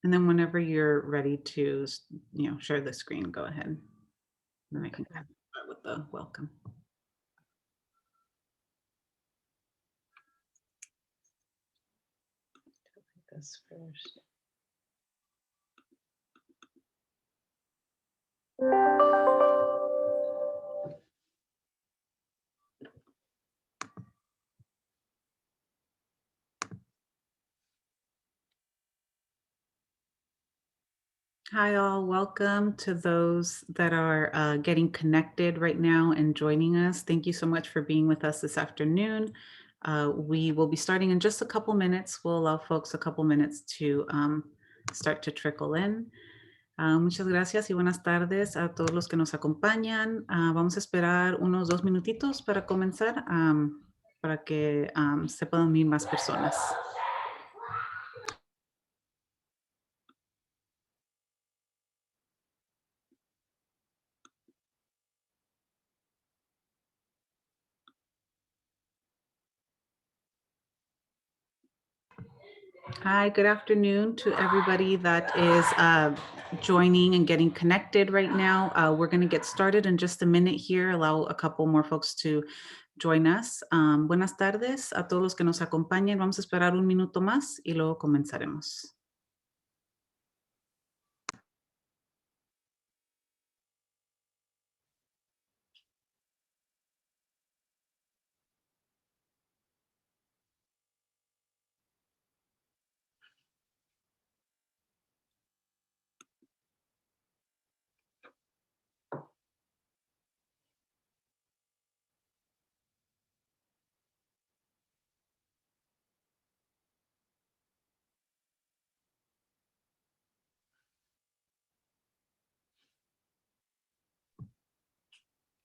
And then whenever you're ready to, share the screen, go ahead. And then I can start with the welcome. This first. Hi, all. Welcome to those that are getting connected right now and joining us. Thank you so much for being with us this afternoon. We will be starting in just a couple minutes. We'll allow folks a couple minutes to start to trickle in. Muchas gracias y buenas tardes a todos los que nos acompañan. Vamos a esperar unos 2 minutitos para comenzar, para que se puedan unir más personas. Hi, good afternoon to everybody that is joining and getting connected right now. We're going to get started in just a minute here, allow a couple more folks to join us. Buenas tardes a todos los que nos acompañen. Vamos a esperar un minuto más y luego comenzaremos.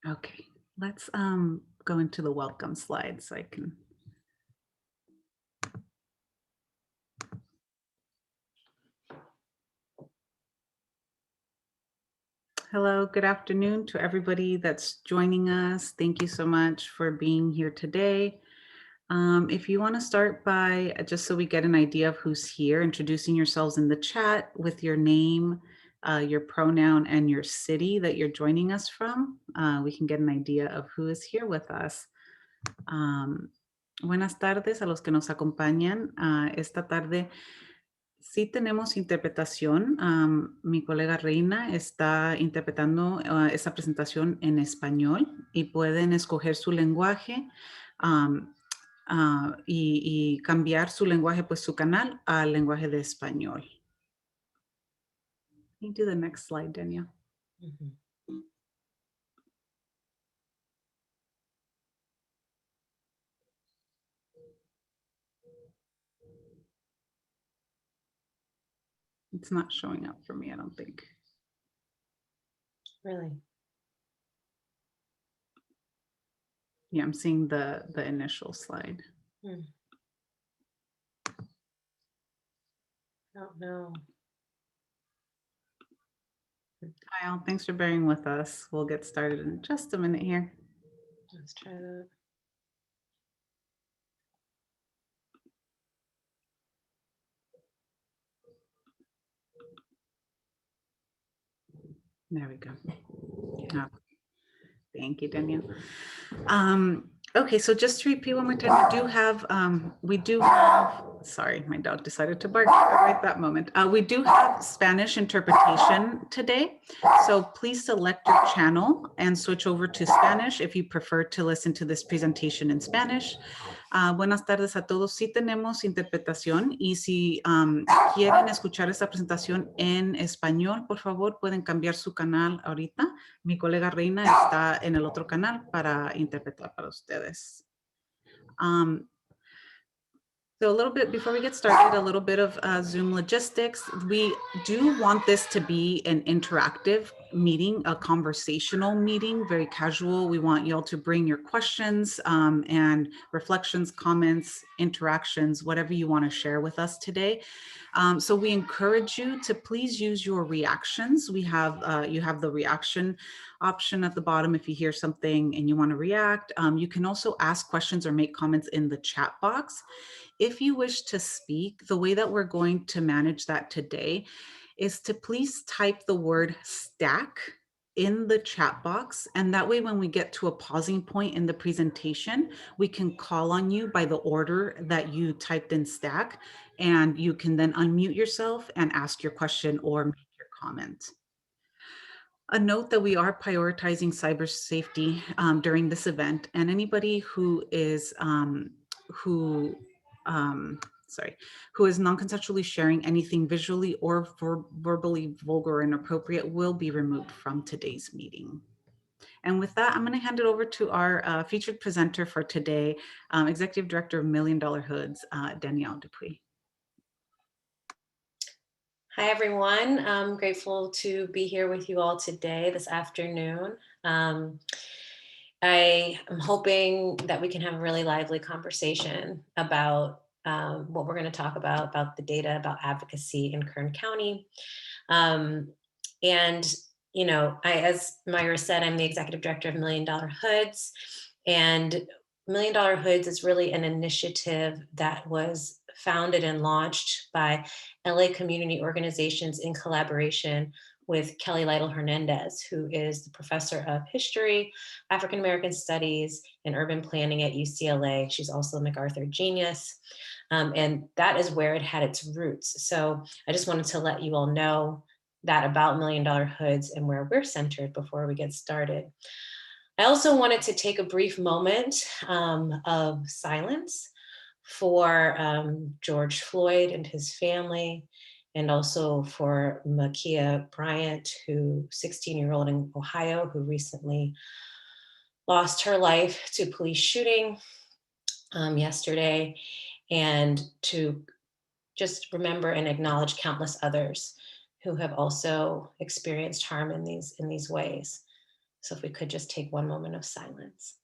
Okay, let's go into the welcome slide so I can. Hello, good afternoon to everybody that's joining us. Thank you so much for being here today. If you want to start by, just so we get an idea of who's here, introducing yourselves in the chat with your name, your pronoun, and your city that you're joining us from, we can get an idea of who is here with us. Buenas tardes a los que nos acompañan esta tarde. Sí tenemos interpretación. Mi colega Reina está interpretando esta presentación en español y pueden escoger su lenguaje y cambiar su lenguaje, pues su canal al lenguaje de español. Can you do the next slide, Daniel? Mm-hmm. It's not showing up for me, I don't think. Really? Yeah, I'm seeing the initial slide. I don't know. Hi, all. Thanks for bearing with us. We'll get started in just a minute here. Let's try that. There we go. Oh, thank you, Daniel. Okay, so just to repeat one more time, we do have, sorry, my dog decided to bark right that moment. We do have Spanish interpretation today. So please select your channel and switch over to Spanish if you prefer to listen to this presentation in Spanish. Buenas tardes a todos. Sí tenemos interpretación y si quieren escuchar esta presentación en español, por favor, pueden cambiar su canal ahorita. Mi colega Reina está en el otro canal para interpretar para ustedes. So a little bit, before we get started, a little bit of Zoom logistics. We do want this to be an interactive meeting, a conversational meeting, very casual. We want y'all to bring your questions and reflections, comments, interactions, whatever you want to share with us today. So we encourage you to please use your reactions. We have, you have the reaction option at the bottom if you hear something and you want to react. You can also ask questions or make comments in the chat box. If you wish to speak, the way that we're going to manage that today is to please type the word stack in the chat box. And that way, when we get to a pausing point in the presentation, we can call on you by the order that you typed in stack, and you can then unmute yourself and ask your question or make your comment. A note that we are prioritizing cyber safety during this event, and anybody who is who who is non-consensually sharing anything visually or verbally vulgar or inappropriate will be removed from today's meeting. And with that, I'm going to hand it over to our featured presenter for today, Executive Director of $1 Million Hoods, Danielle Dupuy. Hi, everyone. I'm grateful to be here with you all today, this afternoon. I am hoping that we can have a really lively conversation about what we're going to talk about the data, about advocacy in Kern County. And, you know, as Myra said, I'm the Executive Director of $1 Million Hoods. And $1 Million Hoods is really an initiative that was founded and launched by LA community organizations in collaboration with Kelly Lytle Hernandez, who is the professor of history, African American studies, and urban planning at UCLA. She's also a MacArthur genius. And that is where it had its roots. So I just wanted to let you all know that about $1 Million Hoods and where we're centered before we get started. I also wanted to take a brief moment of silence for George Floyd and his family, and also for Ma'Khia Bryant, 16-year-old in Ohio, who recently lost her life to police shooting yesterday, and to just remember and acknowledge countless others who have also experienced harm in these ways. So if we could just take one moment of silence.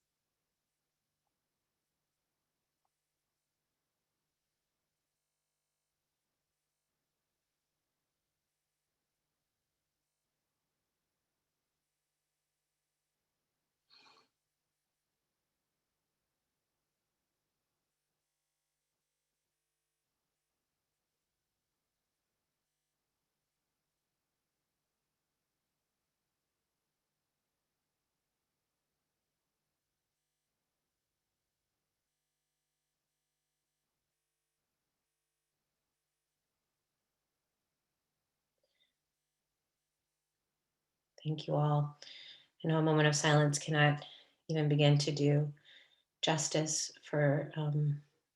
Thank you all. I know a moment of silence cannot even begin to do justice for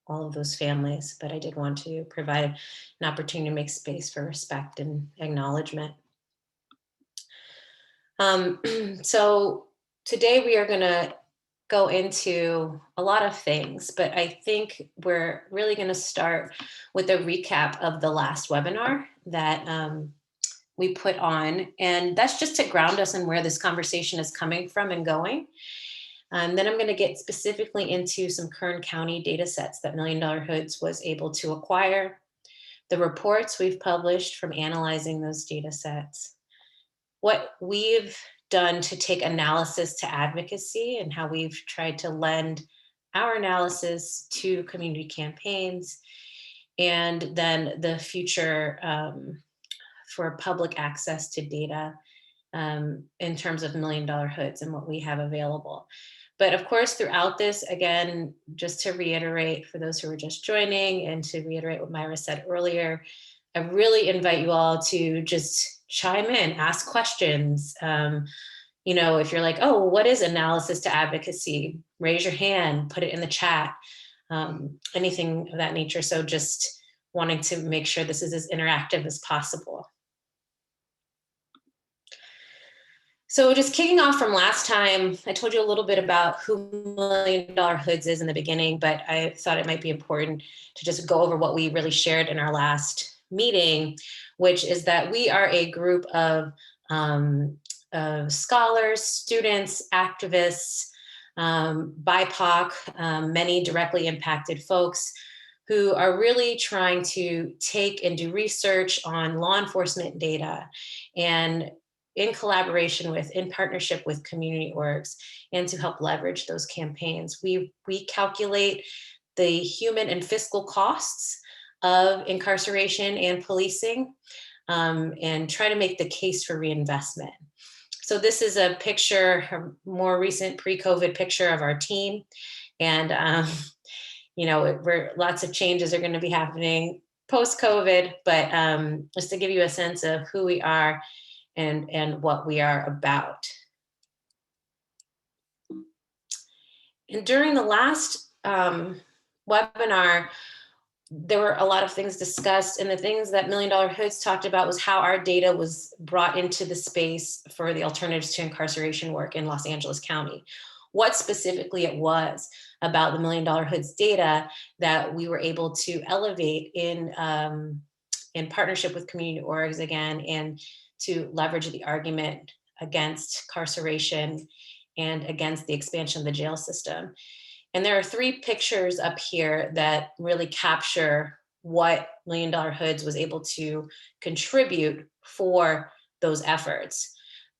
all of those families, but I did want to provide an opportunity to make space for respect and acknowledgement. So today we are going to go into a lot of things, but I think we're really going to start with a recap of the last webinar that we put on, and that's just to ground us in where this conversation is coming from and going. Then I'm going to get specifically into some Kern County data sets that $1 Million Hoods was able to acquire, the reports we've published from analyzing those data sets, what we've done to take analysis to advocacy and how we've tried to lend our analysis to community campaigns, and then the future for public access to data in terms of $1 Million Hoods and what we have available. But of course, throughout this, again, just to reiterate for those who are just joining and to reiterate what Myra said earlier, I really invite you all to just chime in, ask questions. You know, if you're like, oh, what is analysis to advocacy? Raise your hand, put it in the chat, anything of that nature. So just wanting to make sure this is as interactive as possible. So just kicking off from last time, I told you a little bit about who $1 Million Hoods is in the beginning, but I thought it might be important to just go over what we really shared in our last meeting, which is that we are a group of scholars, students, activists, BIPOC, many directly impacted folks who are really trying to take and do research on law enforcement data, and in collaboration with, in partnership with community orgs, and to help leverage those campaigns. We calculate the human and fiscal costs of incarceration and policing, and try to make the case for reinvestment. So this is a picture, a more recent pre-COVID picture of our team. And you know, where lots of changes are going to be happening post-COVID, but just to give you a sense of who we are and what we are about. And during the last webinar, there were a lot of things discussed, and the things that $1 Million Hoods talked about was how our data was brought into the space for the alternatives to incarceration work in Los Angeles County. What specifically it was about the $1 Million Hoods data that we were able to elevate in partnership with community orgs again, and to leverage the argument against incarceration and against the expansion of the jail system. And there are 3 pictures up here that really capture what $1 Million Hoods was able to contribute for those efforts.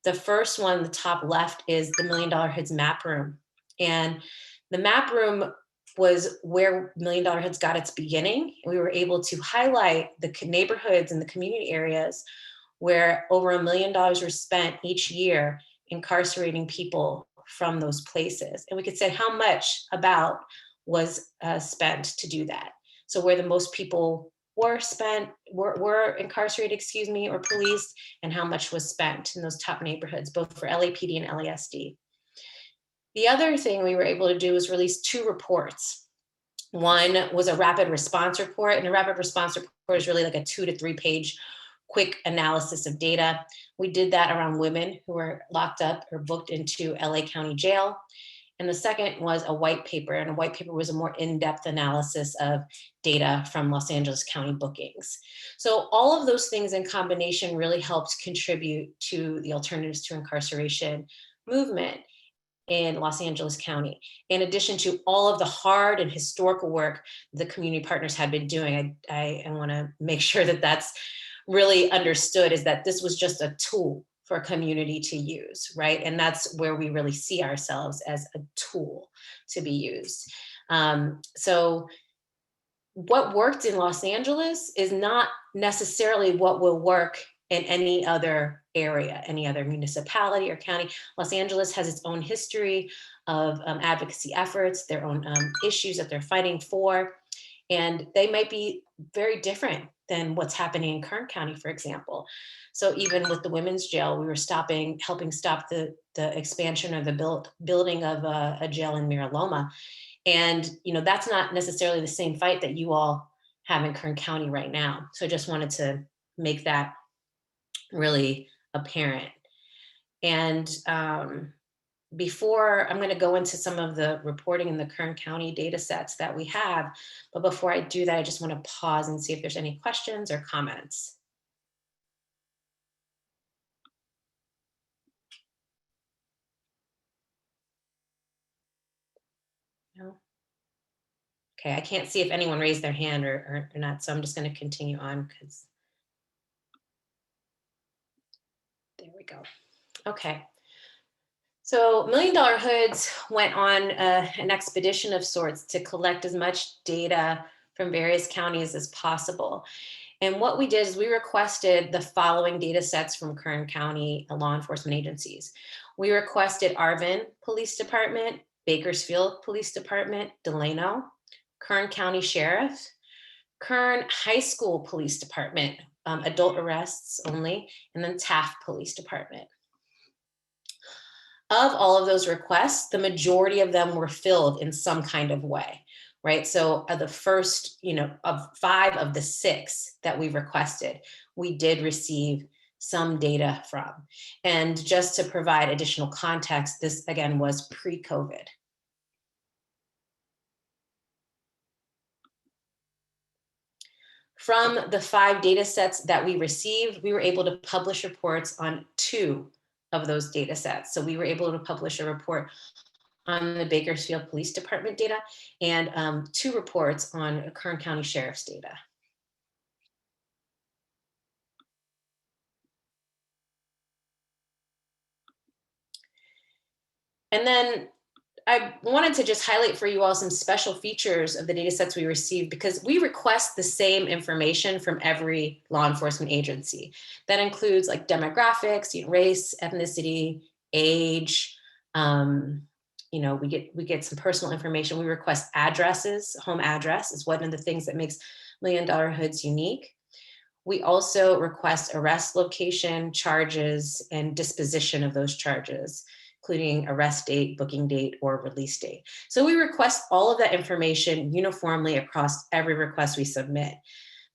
The first one, the top left, is the $1 Million Hoods map room. And the map room was where $1 Million Hoods got its beginning. We were able to highlight the neighborhoods and the community areas where over $1 million were spent each year incarcerating people from those places. And we could say how much about was spent to do that. So where the most people were incarcerated, excuse me, or policed, and how much was spent in those top neighborhoods, both for LAPD and LASD. The other thing we were able to do was release 2 reports. One was a rapid response report, and a rapid response report is really like a 2 to 3 page quick analysis of data. We did that around women who were locked up or booked into LA County Jail. And the second was a white paper, and a white paper was a more in-depth analysis of data from Los Angeles County bookings. So all of those things in combination really helped contribute to the alternatives to incarceration movement in Los Angeles County, in addition to all of the hard and historical work the community partners had been doing. I want to make sure that that's really understood, is that this was just a tool for a community to use, right? And that's where we really see ourselves, as a tool to be used. So what worked in Los Angeles is not necessarily what will work in any other area, any other municipality or county. Los Angeles has its own history of advocacy efforts, their own issues that they're fighting for, and they might be very different than what's happening in Kern County, for example. So even with the women's jail, we were helping stop the expansion or the building of a jail in Mira Loma. And that's not necessarily the same fight that you all have in Kern County right now. So I just wanted to make that really apparent. And before, I'm going to go into some of the reporting in the Kern County data sets that we have. But before I do that, I just want to pause and see if there's any questions or comments. No? Okay, I can't see if anyone raised their hand or not, so I'm just going to continue on because there we go. Okay. So $1 Million Hoods went on an expedition of sorts to collect as much data from various counties as possible. And what we did is we requested the following data sets from Kern County law enforcement agencies. We requested Arvin Police Department, Bakersfield Police Department, Delano, Kern County Sheriff, Kern High School Police Department, adult arrests only, and then Taft Police Department. Of all of those requests, the majority of them were filled in some kind of way, right? So the first, of 5 of the 6 that we requested, we did receive some data from. And just to provide additional context, this again was pre-COVID. From the 5 data sets that we received, we were able to publish reports on 2 of those data sets. So we were able to publish a report on the Bakersfield Police Department data and 2 reports on Kern County Sheriff's data. And then I wanted to just highlight for you all some special features of the data sets we received, because we request the same information from every law enforcement agency. That includes like demographics, race, ethnicity, age. We get some personal information. We request addresses. Home address is one of the things that makes Million Dollar Hoods unique. We also request arrest location, charges, and disposition of those charges, including arrest date, booking date, or release date. So we request all of that information uniformly across every request we submit.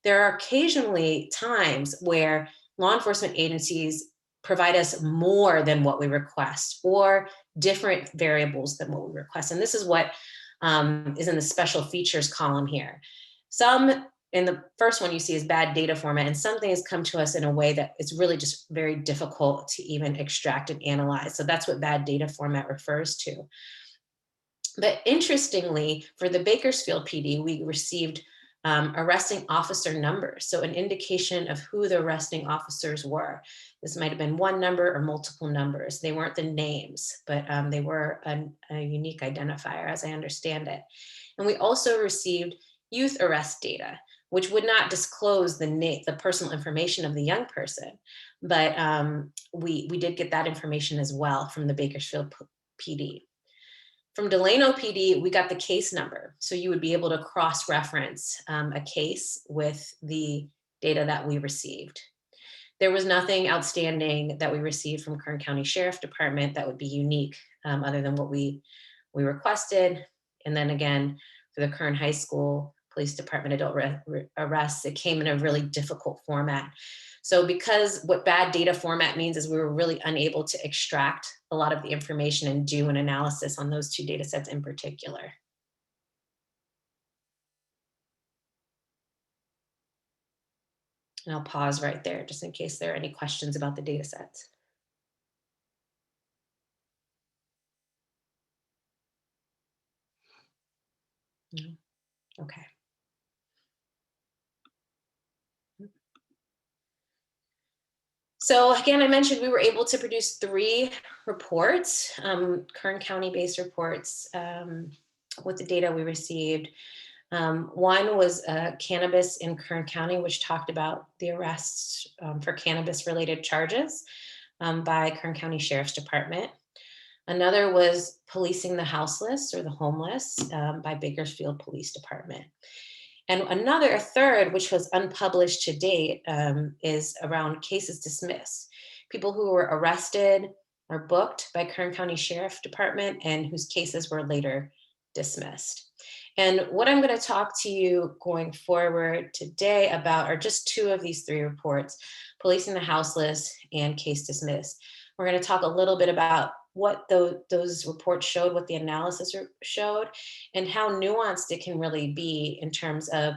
There are occasionally times where law enforcement agencies provide us more than what we request, or different variables than what we request. And this is what is in the special features column here. Some in the first one you see is bad data format, and some things come to us in a way that it's really just very difficult to even extract and analyze. So that's what bad data format refers to. But interestingly, for the Bakersfield PD, we received arresting officer numbers. So an indication of who the arresting officers were. This might've been one number or multiple numbers. They weren't the names, but they were a unique identifier as I understand it. And we also received youth arrest data, which would not disclose the personal information of the young person. But we did get that information as well from the Bakersfield PD. From Delano PD, we got the case number. So you would be able to cross-reference a case with the data that we received. There was nothing outstanding that we received from Kern County Sheriff Department that would be unique other than what we requested. And then again, for the Kern High School Police Department adult arrests, it came in a really difficult format. So because what bad data format means is we were really unable to extract a lot of the information and do an analysis on those 2 data sets in particular. And I'll pause right there just in case there are any questions about the data sets. Okay. So again, I mentioned we were able to produce 3 reports, Kern County-based reports with the data we received. One was cannabis in Kern County, which talked about the arrests for cannabis-related charges by Kern County Sheriff's Department. Another was policing the houseless or the homeless by Bakersfield Police Department. And a third, which was unpublished to date, is around cases dismissed. People who were arrested or booked by Kern County Sheriff Department and whose cases were later dismissed. And what I'm going to talk to you going forward today about are just 2 of these 3 reports, policing the houseless and case dismissed. We're going to talk a little bit about what those reports showed, what the analysis showed, and how nuanced it can really be in terms of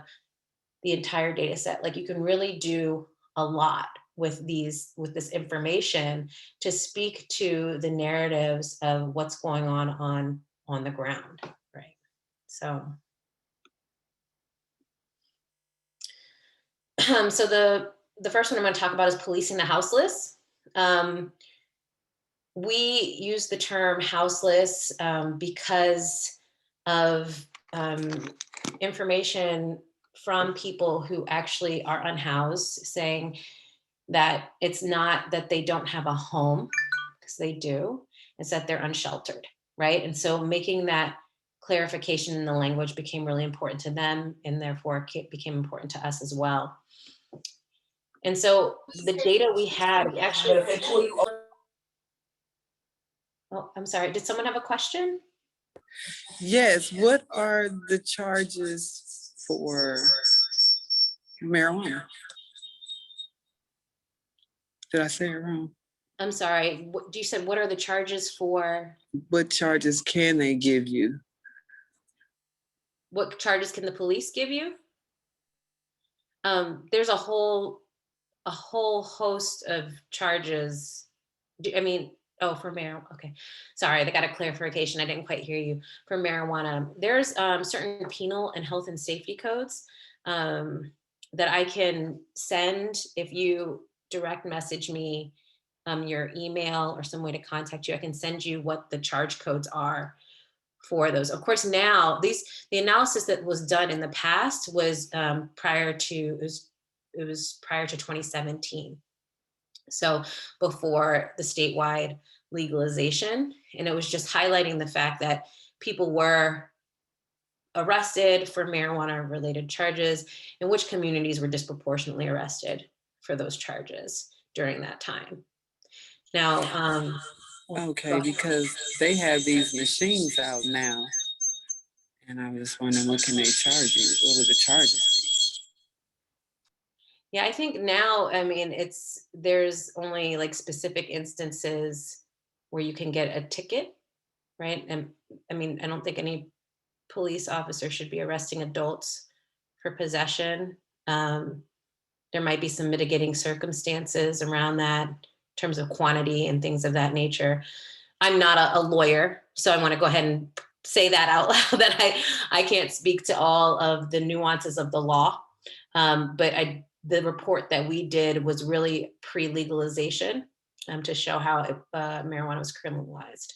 the entire data set. Like you can really do a lot with this information to speak to the narratives of what's going on the ground, right? So, so the first one I'm going to talk about is policing the houseless. We use the term houseless because of information from people who actually are unhoused, saying that it's not that they don't have a home, because they do, it's that they're unsheltered, right? And so making that clarification in the language became really important to them, and therefore it became important to us as well. And so the data we had, we actually, oh, I'm sorry, did someone have a question? Yes, what are the charges for marijuana? Did I say it wrong? I'm sorry, you said what are the charges for? What charges can they give you? What charges can the police give you? There's a whole host of charges I mean, oh, for marijuana, okay. Sorry, I got a clarification. I didn't quite hear you. For marijuana, there's certain penal and health and safety codes that I can send if you direct message me your email or some way to contact you. I can send you what the charge codes are for those. Of course, now the analysis that was done in the past was prior to it was prior to 2017. So before the statewide legalization, and it was just highlighting the fact that people were arrested for marijuana related charges and which communities were disproportionately arrested for those charges during that time. Now, Okay, because they have these machines out now, and I was just wondering, what can they charge you? What would the charges yeah, I think now, I mean, there's only like specific instances where you can get a ticket, right? And I mean, I don't think any police officer should be arresting adults for possession. Um, there might be some mitigating circumstances around that in terms of quantity and things of that nature. I'm not a lawyer, so I want to go ahead and say that out loud that I can't speak to all of the nuances of the law. But the report that we did was really pre-legalization to show how marijuana was criminalized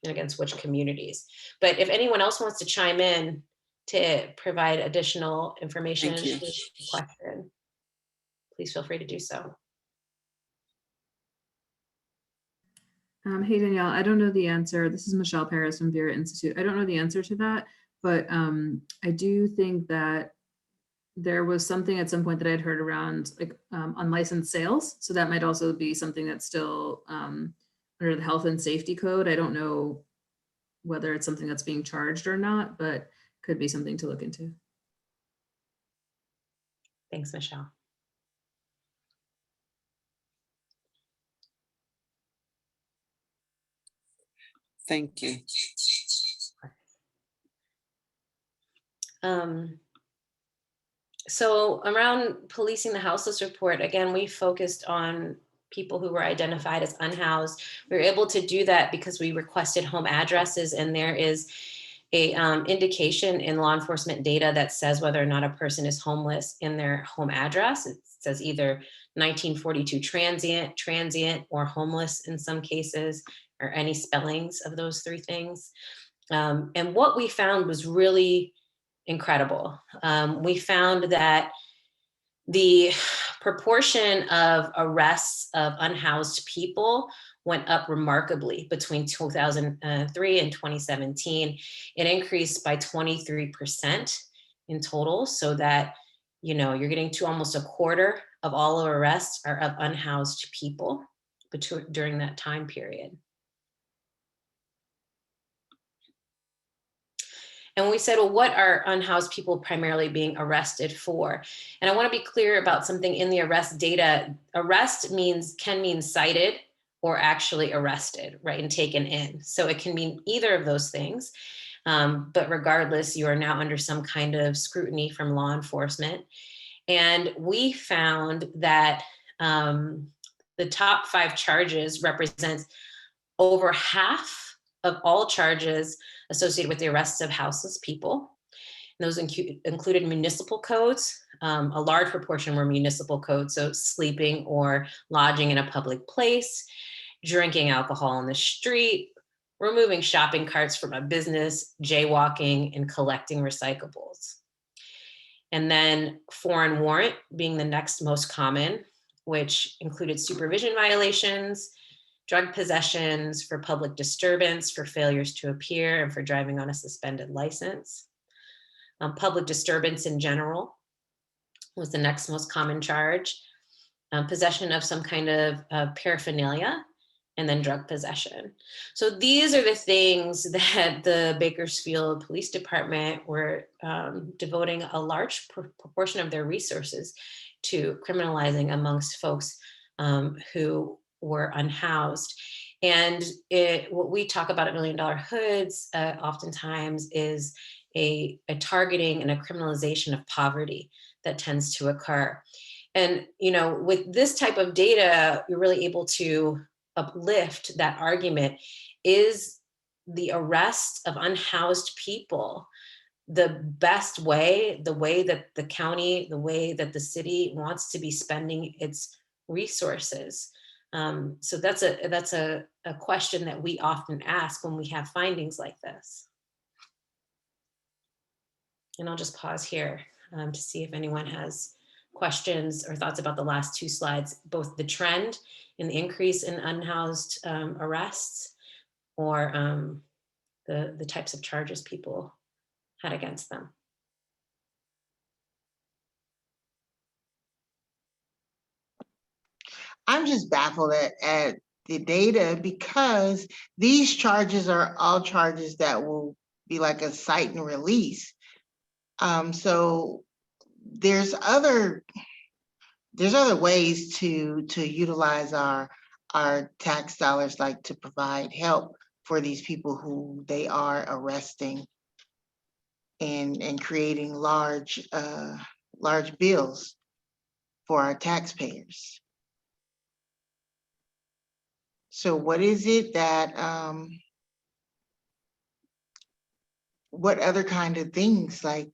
and against which communities. But if anyone else wants to chime in to provide additional information Thank you. to the question, please feel free to do so. Hey, Danielle, I don't know the answer. This is Michelle Paris from Vera Institute. I don't know the answer to that, but I do think that there was something at some point that I'd heard around like unlicensed sales. So that might also be something that's still under the health and safety code. I don't know whether it's something that's being charged or not, but could be something to look into. Thanks, Michelle. Thank you. So around policing the houseless report, again, we focused on people who were identified as unhoused. We were able to do that because we requested home addresses, and there is a indication in law enforcement data that says whether or not a person is homeless in their home address. It says either 1942 transient, or homeless in some cases, or any spellings of those three things. And what we found was really incredible. We found that the proportion of arrests of unhoused people went up remarkably between 2003 and 2017. It increased by 23% in total, so that you're getting to almost a quarter of all of arrests are of unhoused people during that time period. And we said, well, what are unhoused people primarily being arrested for? And I want to be clear about something in the arrest data. Arrest can mean cited or actually arrested, right, and taken in. So it can mean either of those things. But regardless, you are now under some kind of scrutiny from law enforcement. And we found that the top 5 charges represent over half of all charges associated with the arrests of houseless people. And those included municipal codes. A large proportion were municipal codes, so sleeping or lodging in a public place, drinking alcohol on the street, removing shopping carts from a business, jaywalking, and collecting recyclables. And then foreign warrant being the next most common, which included supervision violations, drug possessions, for public disturbance, for failures to appear, and for driving on a suspended license. Public disturbance in general was the next most common charge. Possession of some kind of paraphernalia, and then drug possession. So these are the things that the Bakersfield Police Department were devoting a large proportion of their resources to criminalizing amongst folks who were unhoused. And what we talk about at $1 Million Hoods oftentimes is a targeting and a criminalization of poverty that tends to occur. And with this type of data, you're really able to uplift that argument is the arrest of unhoused people the best way, the way that the county, the way that the city wants to be spending its resources? So that's a question that we often ask when we have findings like this. And I'll just pause here to see if anyone has questions or thoughts about the last two slides, both the trend in the increase in unhoused arrests, or the types of charges people had against them. I'm just baffled at the data, because these charges are all charges that will be like a cite and release. So there's other ways to utilize our tax dollars, like to provide help for these people who they are arresting and creating large bills for our taxpayers. So what is it that, what other kind of things like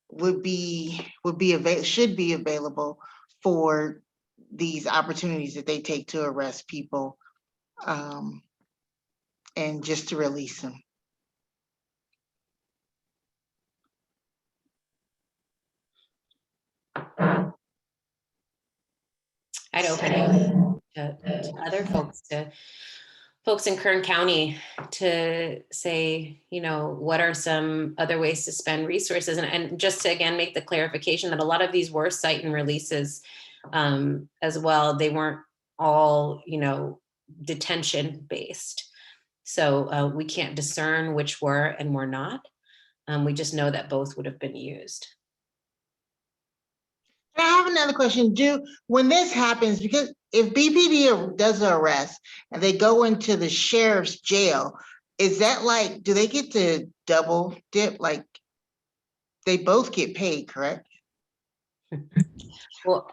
should be available for these opportunities that they take to arrest people, and just to release them? I'd open it to other folks, to folks in Kern County, to say, you know, what are some other ways to spend resources? And just to, again, make the clarification that a lot of these were cite and releases as well. They weren't all, you know, detention based. So we can't discern which were and were not. We just know that both would have been used. I have another question. When this happens, because if BPD does an arrest and they go into the sheriff's jail, is that like, do they get to double dip? Like, they both get paid, correct? Well,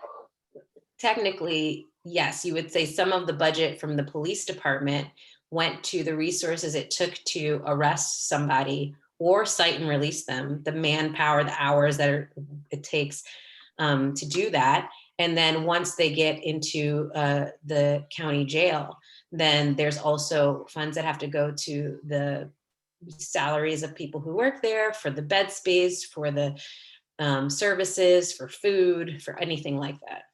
technically, yes, you would say some of the budget from the police department went to the resources it took to arrest somebody or cite and release them, the manpower, the hours that it takes to do that. And then once they get into the county jail, then there's also funds that have to go to the salaries of people who work there, for the bed space, for the services, for food, for anything like that.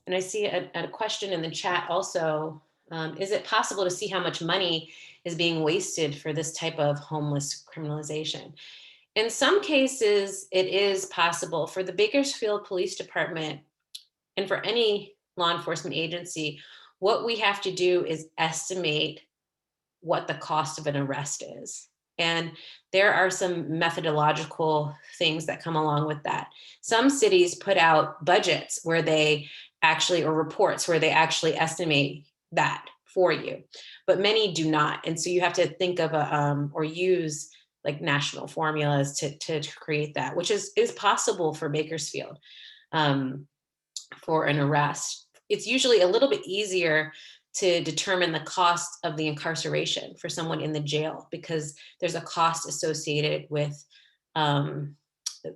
And I see a question in the chat also. Is it possible to see how much money is being wasted for this type of homeless criminalization? In some cases, it is possible. For the Bakersfield Police Department, and for any law enforcement agency, what we have to do is estimate what the cost of an arrest is. And there are some methodological things that come along with that. Some cities put out budgets where they actually, or reports where they actually estimate that for you, but many do not. And so you have to think of or use like national formulas to create that, which is possible for Bakersfield for an arrest. It's usually a little bit easier to determine the cost of the incarceration for someone in the jail, because there's a cost associated with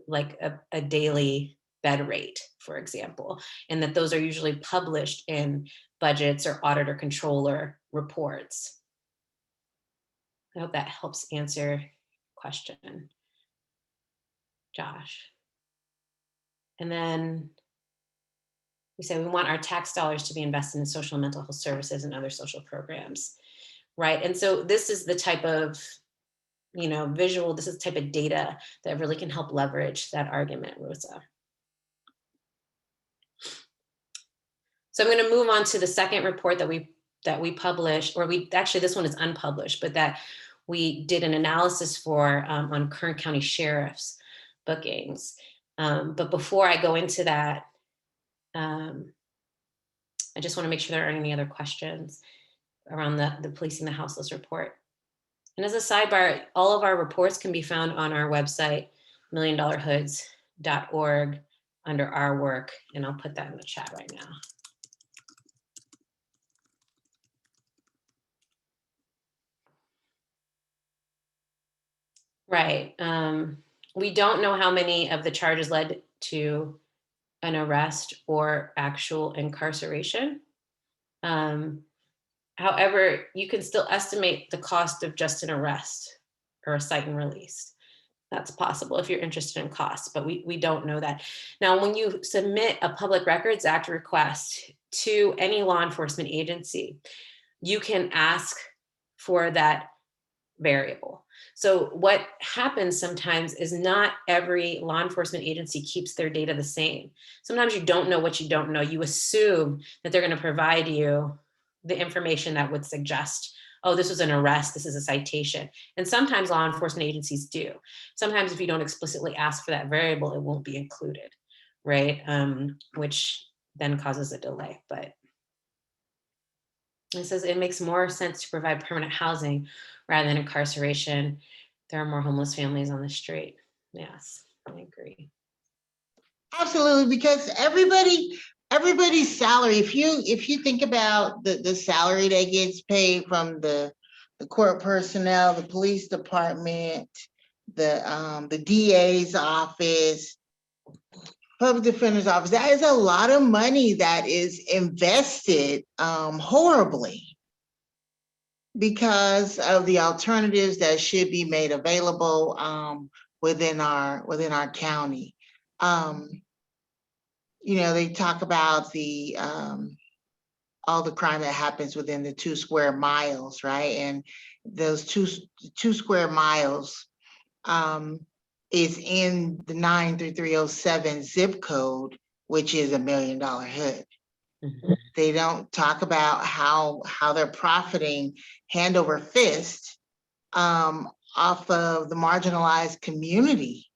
like a daily bed rate, for example, and that those are usually published in budgets or auditor controller reports. I hope that helps answer your question, Josh. And then we say we want our tax dollars to be invested in social and mental health services and other social programs, right? And so this is the type of, you know, visual, this is the type of data that really can help leverage that argument, Rosa. So I'm going to move on to the second report that we published, or actually this one is unpublished, but that we did an analysis for on Kern County Sheriff's bookings. But before I go into that, I just want to make sure there aren't any other questions around the Policing the Houseless report. And as a sidebar, all of our reports can be found on our website, milliondollarhoods.org, under our work, and I'll put that in the chat right now. Right. We don't know how many of the charges led to an arrest or actual incarceration. However, you can still estimate the cost of just an arrest or a cite and release. That's possible if you're interested in costs, but we don't know that. Now, when you submit a Public Records Act request to any law enforcement agency, you can ask for that variable. So what happens sometimes is not every law enforcement agency keeps their data the same. Sometimes you don't know what you don't know. You assume that they're going to provide you the information that would suggest, oh, this was an arrest, this is a citation. And sometimes law enforcement agencies do. Sometimes if you don't explicitly ask for that variable, it won't be included, right? Which then causes a delay. But it says it makes more sense to provide permanent housing rather than incarceration. There are more homeless families on the street. Yes, I agree. Absolutely, because everybody's salary, if you think about the salary that gets paid from the court personnel, the police department, the DA's office, public defender's office, that is a lot of money that is invested horribly because of the alternatives that should be made available within our county. You know, they talk about the all the crime that happens within the 2 square miles, right? And those two square miles is in the 93307 zip code, which is $1 million hood. Mhm. They don't talk about how they're profiting hand over fist off of the marginalized community.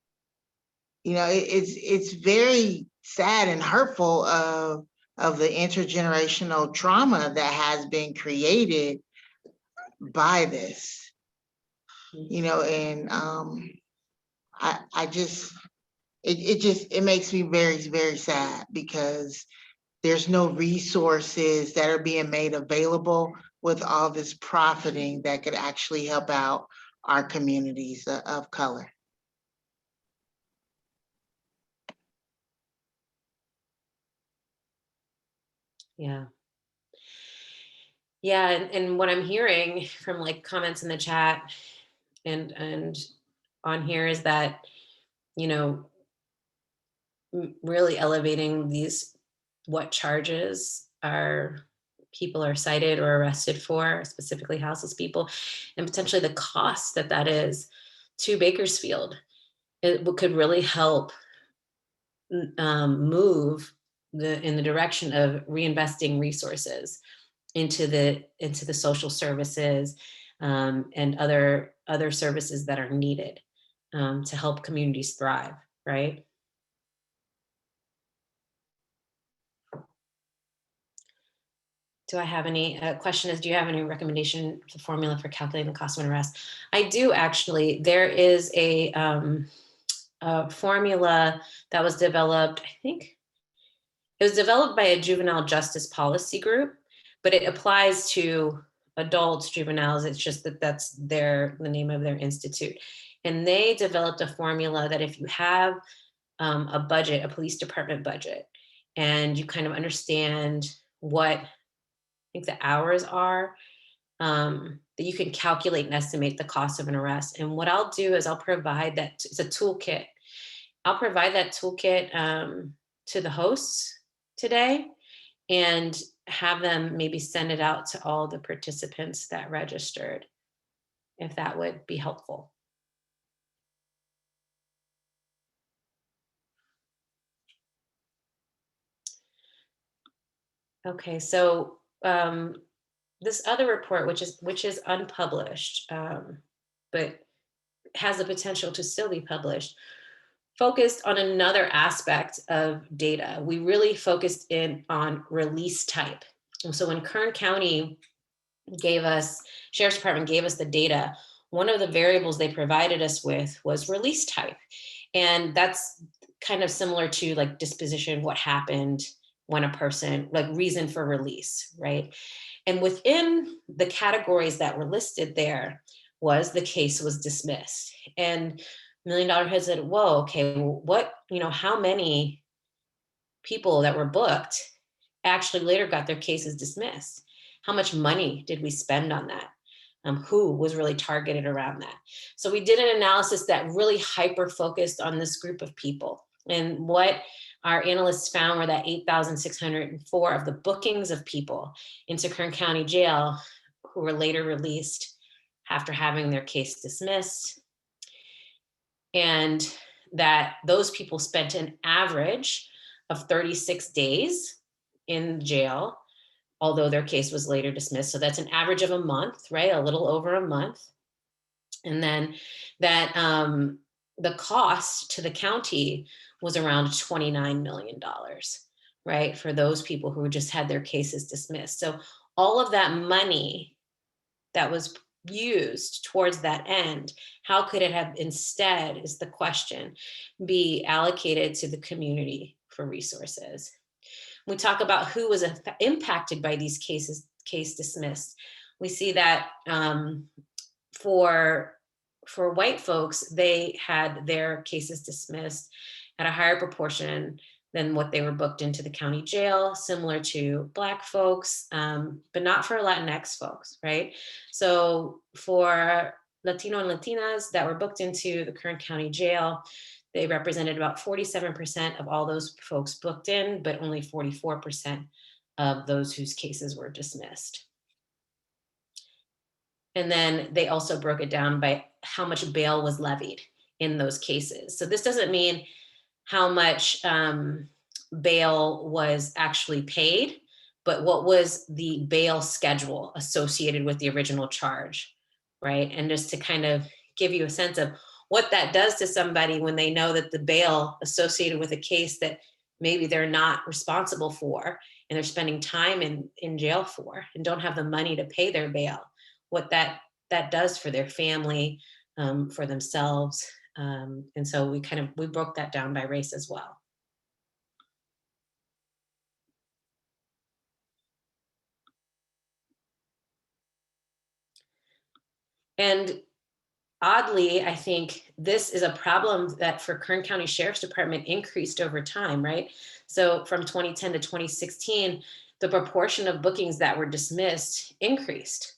You know, it's very sad and hurtful of the intergenerational trauma that has been created by this. You know, and I just it makes me very, very sad because there's no resources that are being made available with all this profiting that could actually help out our communities of color. Yeah. Yeah, and what I'm hearing from like comments in the chat and on here is that, you know, really elevating these, what charges are people are cited or arrested for, specifically houseless people, and potentially the cost that is to Bakersfield. It could really help move in the direction of reinvesting resources into the social services and other services that are needed to help communities thrive, right? Do I have any question is, do you have any recommendation for the formula for calculating the cost of an arrest? I do actually. There is a formula that was developed, I think it was developed by a juvenile justice policy group, but it applies to adults, juveniles. It's just that's the name of their institute. And they developed a formula that if you have a budget, a police department budget, and you kind of understand what I think the hours are, that you can calculate and estimate the cost of an arrest. And what I'll do is I'll provide that, it's a toolkit. I'll provide that toolkit to the hosts today and have them maybe send it out to all the participants that registered, if that would be helpful. Okay, so this other report, which is unpublished, but has the potential to still be published, focused on another aspect of data. We really focused in on release type. And so when Kern County Sheriff's Department gave us the data, one of the variables they provided us with was release type. And that's kind of similar to like disposition, what happened when a person, like reason for release, right? And within the categories that were listed there was the case was dismissed. And Million Dollar Head said, whoa, okay, well, what, how many people that were booked actually later got their cases dismissed? How much money did we spend on that? Who was really targeted around that? So we did an analysis that really hyper focused on this group of people. And what our analysts found were that 8,604 of the bookings of people into Kern County Jail who were later released after having their case dismissed. And that those people spent an average of 36 days in jail, although their case was later dismissed. So that's an average of a month, right? A little over a month. And then that the cost to the county was around $29 million, right? For those people who just had their cases dismissed. So all of that money that was used towards that end, how could it have instead, is the question, be allocated to the community for resources? We talk about who was impacted by these case dismissed. We see that for white folks, they had their cases dismissed at a higher proportion than what they were booked into the county jail, similar to Black folks, but not for Latinx folks, right? So for Latino and Latinas that were booked into the Kern County Jail, they represented about 47% of all those folks booked in, but only 44% of those whose cases were dismissed. And then they also broke it down by how much bail was levied in those cases. So this doesn't mean how much bail was actually paid, but what was the bail schedule associated with the original charge, right? And just to kind of give you a sense of what that does to somebody when they know that the bail associated with a case that maybe they're not responsible for and they're spending time in jail for and don't have the money to pay their bail, what that does for their family, for themselves. And so we broke that down by race as well. And oddly, I think this is a problem that for Kern County Sheriff's Department increased over time, right? So from 2010 to 2016, the proportion of bookings that were dismissed increased.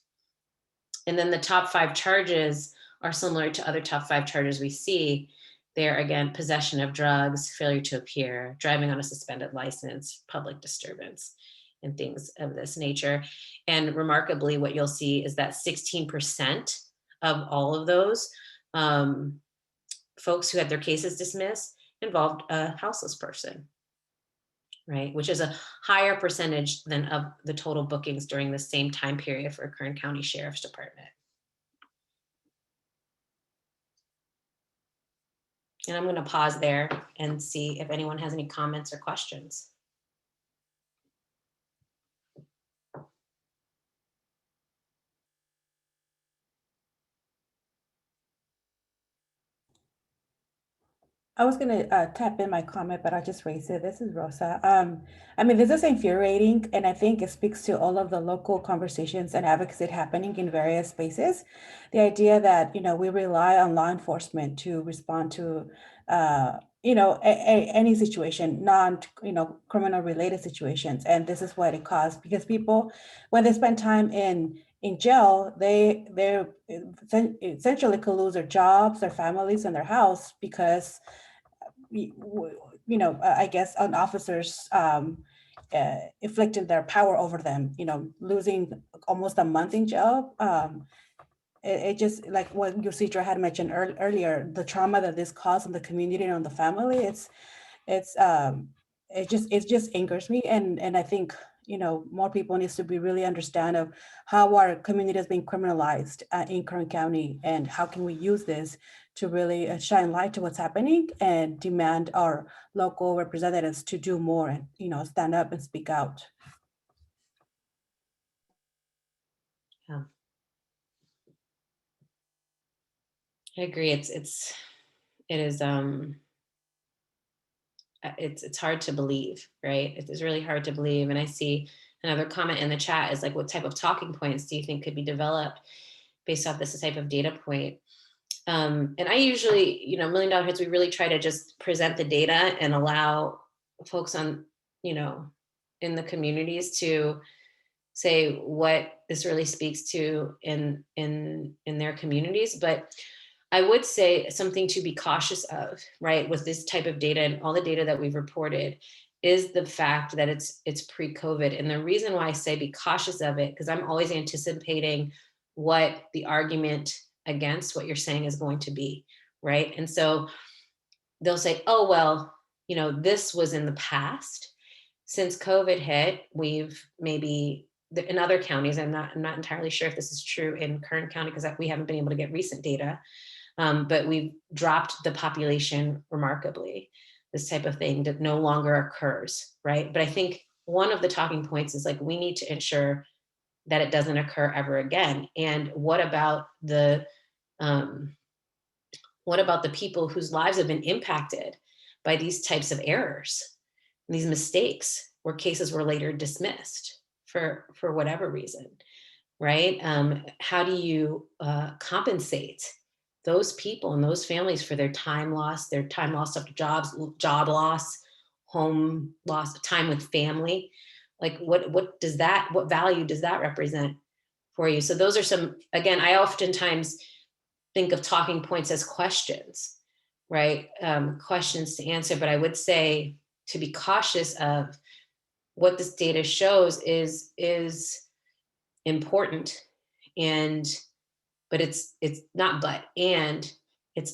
And then the top 5 charges are similar to other top 5 charges we see. They're, again, possession of drugs, failure to appear, driving on a suspended license, public disturbance, and things of this nature. And remarkably, what you'll see is that 16% of all of those folks who had their cases dismissed involved a houseless person, right? Which is a higher percentage than of the total bookings during the same time period for Kern County Sheriff's Department. And I'm going to pause there and see if anyone has any comments or questions. I was gonna tap in my comment, but I'll just raise it. This is Rosa. I mean, this is infuriating, and I think it speaks to all of the local conversations and advocacy happening in various spaces. The idea that, we rely on law enforcement to respond to, any situation, criminal related situations. And this is what it caused, because people, when they spend time in jail, they're essentially could lose their jobs, their families, and their house because I guess on officers inflicting their power over them, losing almost a month in jail. It just, like what Yusitra had mentioned earlier, the trauma that this caused on the community and on the family, it just angers me. And I think, more people needs to be really understand of how our community is being criminalized in Kern County, and how can we use this to really shine light to what's happening and demand our local representatives to do more and, stand up and speak out. Yeah. I agree. It is it's hard to believe, right? It's really hard to believe. And I see another comment in the chat is like, what type of talking points do you think could be developed based off this type of data point? And I usually, you know, $1 Million Hits, we really try to just present the data and allow folks on, you know, in the communities to say what this really speaks to in their communities. But I would say something to be cautious of, right, with this type of data and all the data that we've reported is the fact that it's pre-COVID. And the reason why I say be cautious of it, because I'm always anticipating what the argument against what you're saying is going to be, right? And so they'll say, oh, well, you know, this was in the past. Since COVID hit, we've maybe in other counties, I'm not entirely sure if this is true in Kern County because we haven't been able to get recent data, but we've dropped the population remarkably. This type of thing that no longer occurs, right? But I think one of the talking points is like, we need to ensure that it doesn't occur ever again. And what about the people whose lives have been impacted by these types of errors, these mistakes, where cases were later dismissed for whatever reason, right? How do you compensate those people and those families for their time lost of jobs, job loss, home loss, time with family? Like what value does that represent for you? So those are some, again, I oftentimes think of talking points as questions, right? Questions to answer, but I would say to be cautious of what this data shows is important, but it's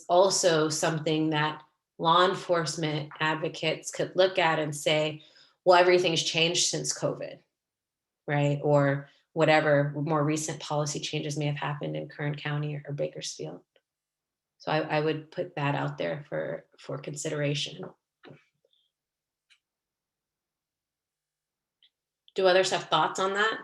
also something that law enforcement advocates could look at and say, well, everything's changed since COVID, right? Or whatever more recent policy changes may have happened in Kern County or Bakersfield. So I would put that out there for consideration. Do others have thoughts on that?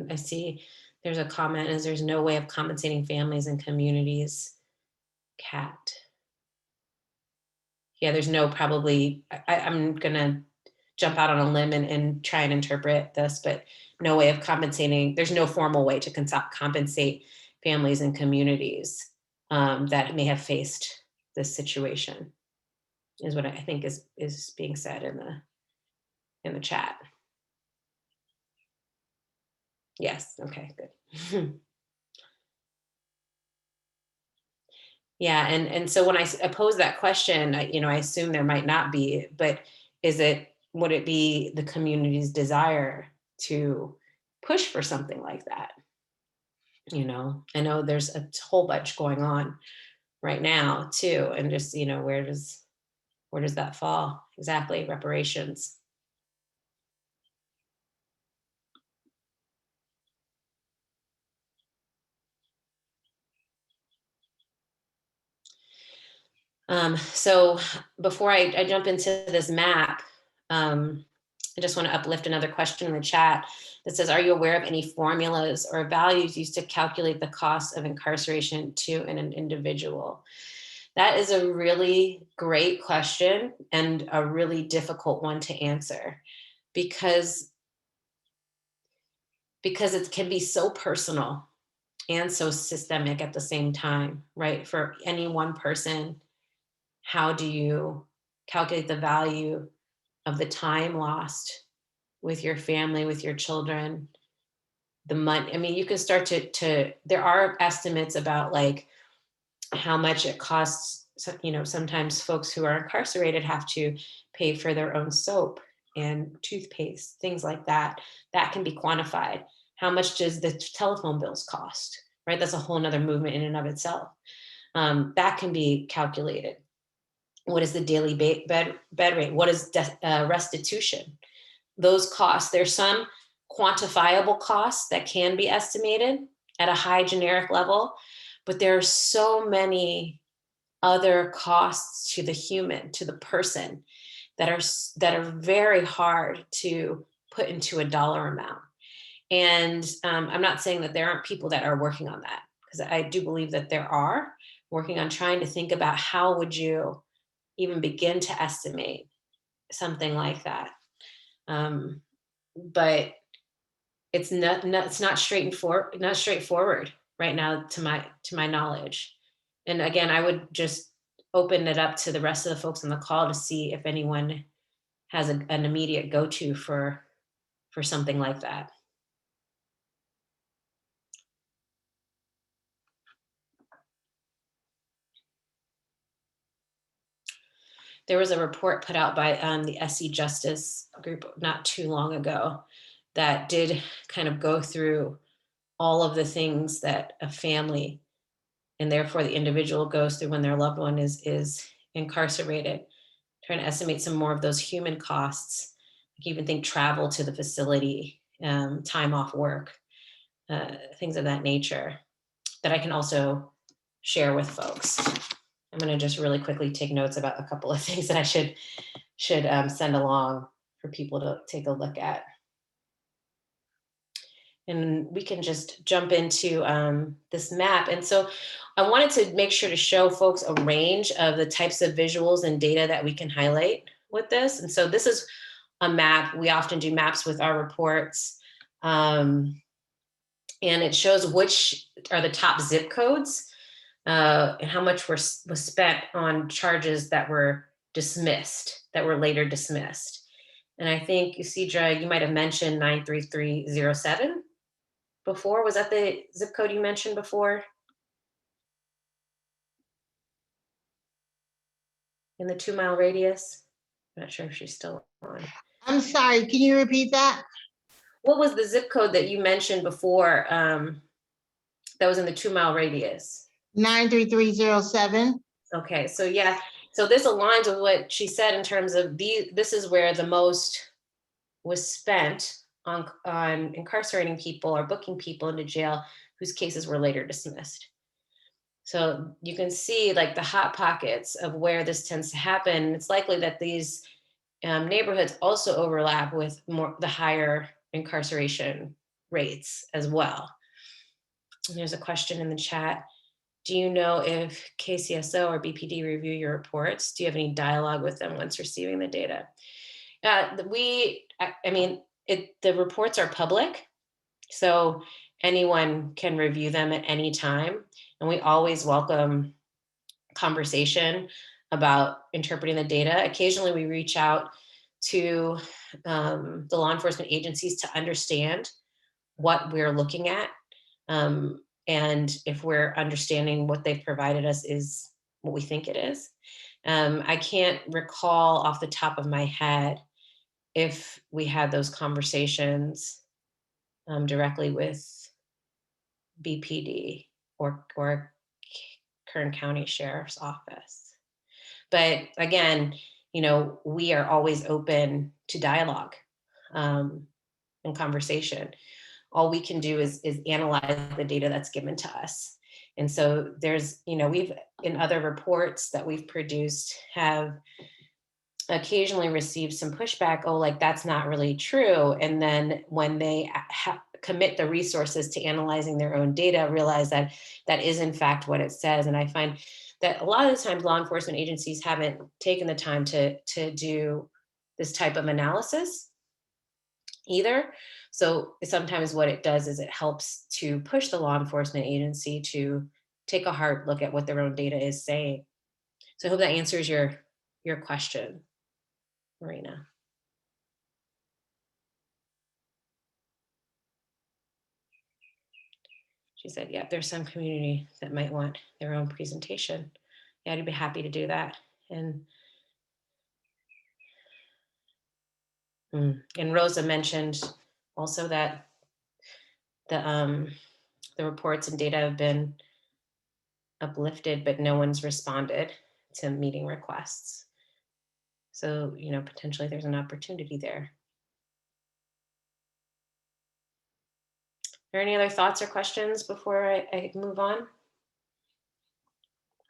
I see there's a comment is there's no way of compensating families and communities. Cat. Yeah, there's no probably, I'm gonna jump out on a limb and try and interpret this, but no way of compensating. There's no formal way to compensate families and communities that may have faced this situation, is what I think is being said in the chat. Yes, okay, good. Yeah, and so when I pose that question, I assume there might not be, but would it be the community's desire to push for something like that? I know there's a whole bunch going on right now too, and just where does that fall exactly? Reparations. So before I jump into this map, I just want to uplift another question in the chat that says, are you aware of any formulas or values used to calculate the cost of incarceration to an individual? That is a really great question and a really difficult one to answer because it can be so personal and so systemic at the same time, right? For any one person, how do you calculate the value of the time lost with your family, with your children, the money? I mean, you can start to there are estimates about like how much it costs. Sometimes folks who are incarcerated have to pay for their own soap and toothpaste, things like that. That can be quantified. How much does the telephone bills cost, right? That's a whole nother movement in and of itself. That can be calculated. What is the daily bed rate? What is restitution? Those costs, there's some quantifiable costs that can be estimated at a high generic level, but there are so many other costs to the human, to the person, that are very hard to put into a dollar amount. And I'm not saying that there aren't people that are working on that, because I do believe that there are working on trying to think about how would you even begin to estimate something like that. But it's not straightforward right now to my knowledge. And again, I would just open it up to the rest of the folks on the call to see if anyone has an immediate go-to for something like that. There was a report put out by the SC Justice group not too long ago that did kind of go through all of the things that a family, and therefore the individual, goes through when their loved one is incarcerated, trying to estimate some more of those human costs. You can even think travel to the facility, time off work, things of that nature that I can also share with folks. I'm going to just really quickly take notes about a couple of things that I should send along for people to take a look at. And we can just jump into this map. And so I wanted to make sure to show folks a range of the types of visuals and data that we can highlight with this. And so this is a map. We often do maps with our reports. And it shows which are the top zip codes and how much was spent on charges that were dismissed, that were later dismissed. And I think, Isidra, you might have mentioned 93307 before. Was that the zip code you mentioned before? In the 2 mile radius? I'm not sure if she's still on. I'm sorry, can you repeat that? What was the zip code that you mentioned before that was in the 2 mile radius? 93307. Okay, so yeah, so this aligns with what she said in terms of this is where the most was spent on incarcerating people or booking people into jail whose cases were later dismissed. So you can see like the hot pockets of where this tends to happen. It's likely that these neighborhoods also overlap with the higher incarceration rates as well. And there's a question in the chat. Do you know if KCSO or BPD review your reports? Do you have any dialogue with them once receiving the data? The reports are public, so anyone can review them at any time. And we always welcome conversation about interpreting the data. Occasionally we reach out to the law enforcement agencies to understand what we're looking at. And if we're understanding what they've provided us is what we think it is. I can't recall off the top of my head if we had those conversations directly with BPD or Kern County Sheriff's Office. But again, we are always open to dialogue and conversation. All we can do is analyze the data that's given to us. And so there's, we've in other reports that we've produced have occasionally received some pushback. Oh, like that's not really true. And then when they commit the resources to analyzing their own data, realize that that is in fact what it says. And I find that a lot of the times law enforcement agencies haven't taken the time to do this type of analysis either. So sometimes what it does is it helps to push the law enforcement agency to take a hard look at what their own data is saying. So I hope that answers your question, Marina. She said, yeah, there's some community that might want their own presentation. Yeah, I'd be happy to do that. And Rosa mentioned also that the reports and data have been uplifted, but no one's responded to meeting requests. So, potentially there's an opportunity there. Are there any other thoughts or questions before I move on?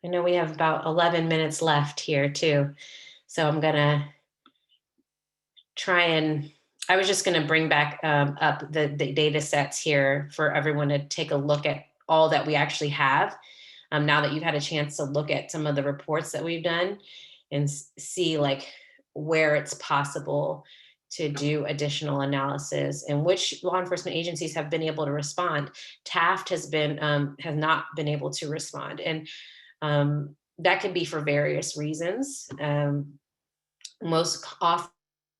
I know we have about 11 minutes left here too. So I'm gonna try and, I was just gonna bring back up the data sets here for everyone to take a look at all that we actually have. Now that you've had a chance to look at some of the reports that we've done and see like where it's possible to do additional analysis and which law enforcement agencies have been able to respond. Taft has not been able to respond. And that could be for various reasons. Most often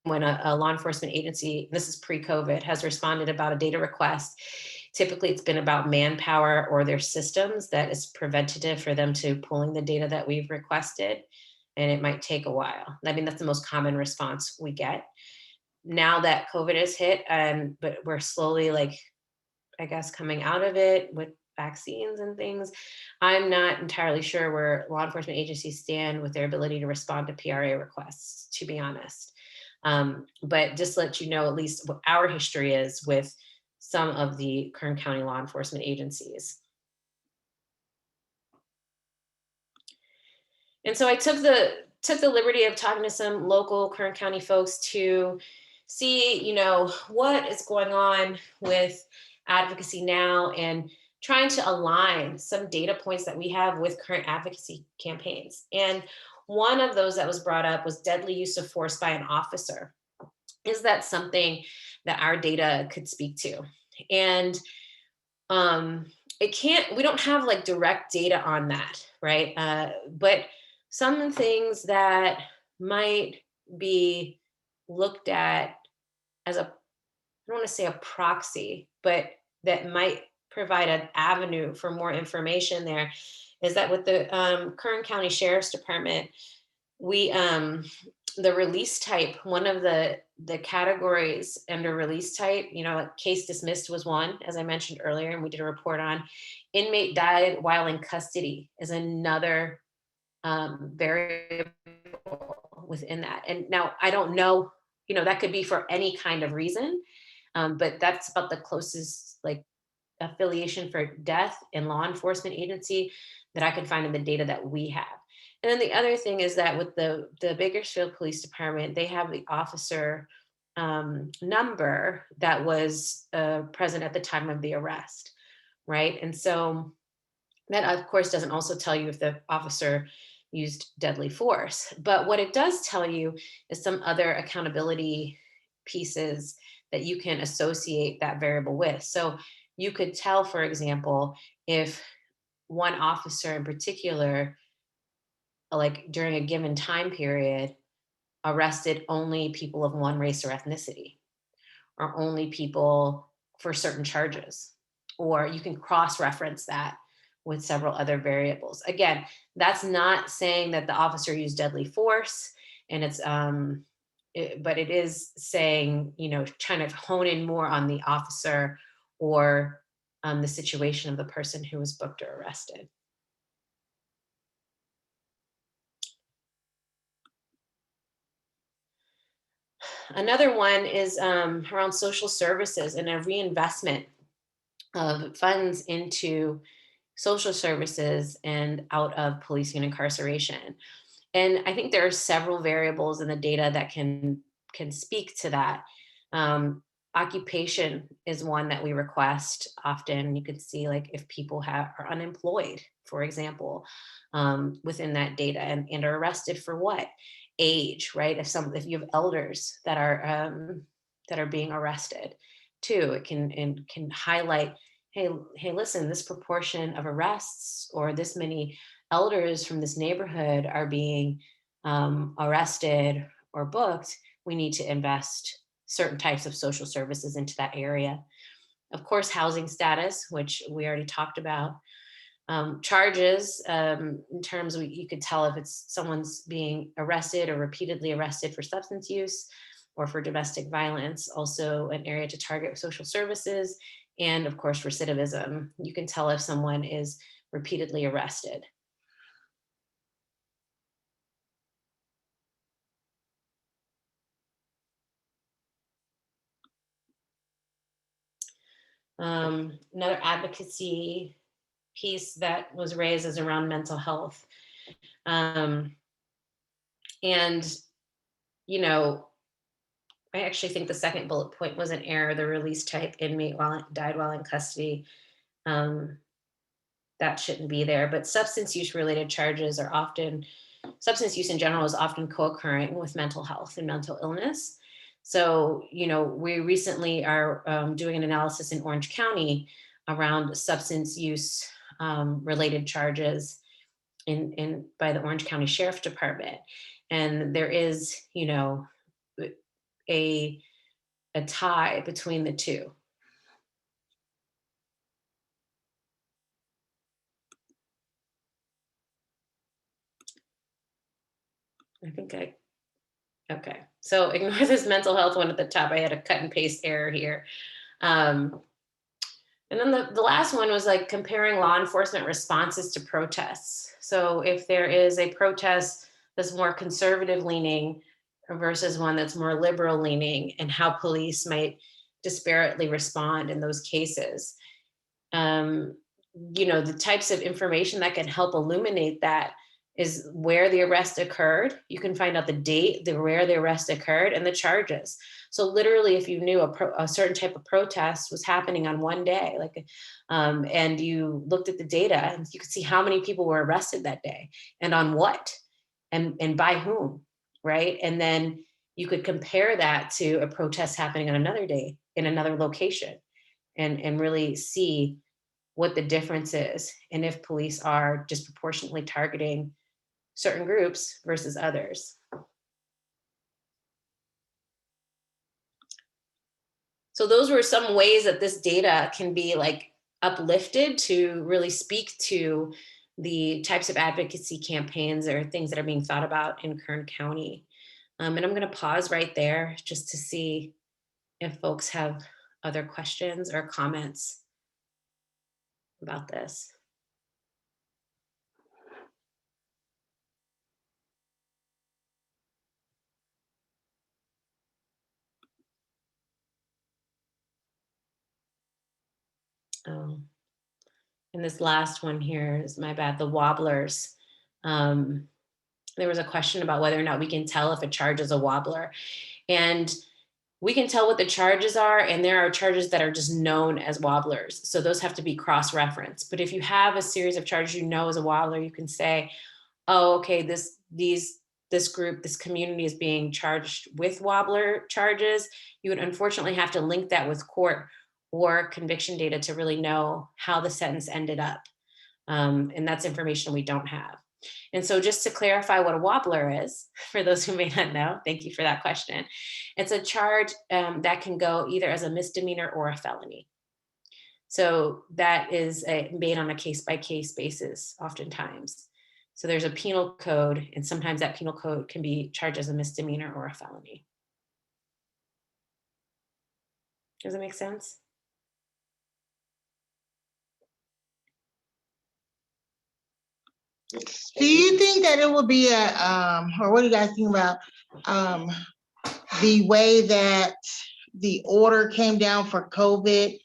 when a law enforcement agency, this is pre-COVID, has responded about a data request, typically it's been about manpower or their systems that is preventative for them to pulling the data that we've requested. And it might take a while. I mean, that's the most common response we get. Now that COVID has hit, but we're slowly, like, I guess, coming out of it with vaccines and things, I'm not entirely sure where law enforcement agencies stand with their ability to respond to PRA requests, to be honest. But just to let you know, at least what our history is with some of the Kern County law enforcement agencies. And so I took the liberty of talking to some local Kern County folks to see, you know, what is going on with advocacy now and trying to align some data points that we have with current advocacy campaigns. And one of those that was brought up was deadly use of force by an officer. Is that something that our data could speak to? And we don't have like direct data on that, right? But some things that might be looked at as I don't want to say a proxy, but that might provide an avenue for more information there is that with the Kern County Sheriff's Department, we the release type, one of the categories under release type, you know, case dismissed was one, as I mentioned earlier, and we did a report on. Inmate died while in custody is another variable within that. And now I don't know, you know, that could be for any kind of reason, but that's about the closest like affiliation for death in law enforcement agency that I could find in the data that we have. And then the other thing is that with the Bakersfield Police Department, they have the officer number that was present at the time of the arrest, right? And so that, of course, doesn't also tell you if the officer used deadly force. But what it does tell you is some other accountability pieces that you can associate that variable with. So you could tell, for example, if one officer in particular, like during a given time period, arrested only people of one race or ethnicity, or only people for certain charges, or you can cross-reference that with several other variables. Again, that's not saying that the officer used deadly force, and but it is saying, you know, trying to hone in more on the officer or the situation of the person who was booked or arrested. Another one is around social services and a reinvestment of funds into social services and out of policing and incarceration. And I think there are several variables in the data that can speak to that. Occupation is one that we request often. You can see like if people are unemployed, for example, within that data and are arrested for what? Age, right? If you have elders that are being arrested too, it can highlight, hey, listen, this proportion of arrests or this many elders from this neighborhood are being arrested or booked. We need to invest certain types of social services into that area. Of course, housing status, which we already talked about. Charges, in terms of, you could tell if it's someone's being arrested or repeatedly arrested for substance use or for domestic violence, also an area to target social services. And of course, recidivism. You can tell if someone is repeatedly arrested. Another advocacy piece that was raised is around mental health. And, you know, I actually think the second bullet point was an error. The release type inmate died while in custody. That shouldn't be there, but substance use related charges are often, substance use in general is often co-occurring with mental health and mental illness. So, you know, we recently are doing an analysis in Orange County around substance use related charges in by the Orange County Sheriff Department. And there is, you know, a tie between the two. I think okay. So ignore this mental health one at the top. I had a cut and paste error here. And then the last one was like comparing law enforcement responses to protests. So if there is a protest that's more conservative leaning versus one that's more liberal leaning, and how police might disparately respond in those cases. You know, the types of information that can help illuminate that is where the arrest occurred. You can find out the date, where the arrest occurred, and the charges. So literally, if you knew a certain type of protest was happening on one day, like, and you looked at the data, and you could see how many people were arrested that day, and on what, and by whom, right? And then you could compare that to a protest happening on another day in another location, and really see what the difference is, and if police are disproportionately targeting certain groups versus others. So those were some ways that this data can be like uplifted to really speak to the types of advocacy campaigns or things that are being thought about in Kern County. And I'm going to pause right there just to see if folks have other questions or comments about this. And this last one here is my bad, the wobblers. There was a question about whether or not we can tell if a charge is a wobbler. And we can tell what the charges are, and there are charges that are just known as wobblers. So those have to be cross-referenced. But if you have a series of charges you know as a wobbler, you can say, oh, okay, this group, this community is being charged with wobbler charges. You would unfortunately have to link that with court or conviction data to really know how the sentence ended up. And that's information we don't have. And so just to clarify what a wobbler is, for those who may not know, thank you for that question. It's a charge that can go either as a misdemeanor or a felony. So that is made on a case-by-case basis oftentimes. So there's a penal code, and sometimes that penal code can be charged as a misdemeanor or a felony. Does that make sense? Do you think that it will be or what do you guys think about the way that the order came down for COVID?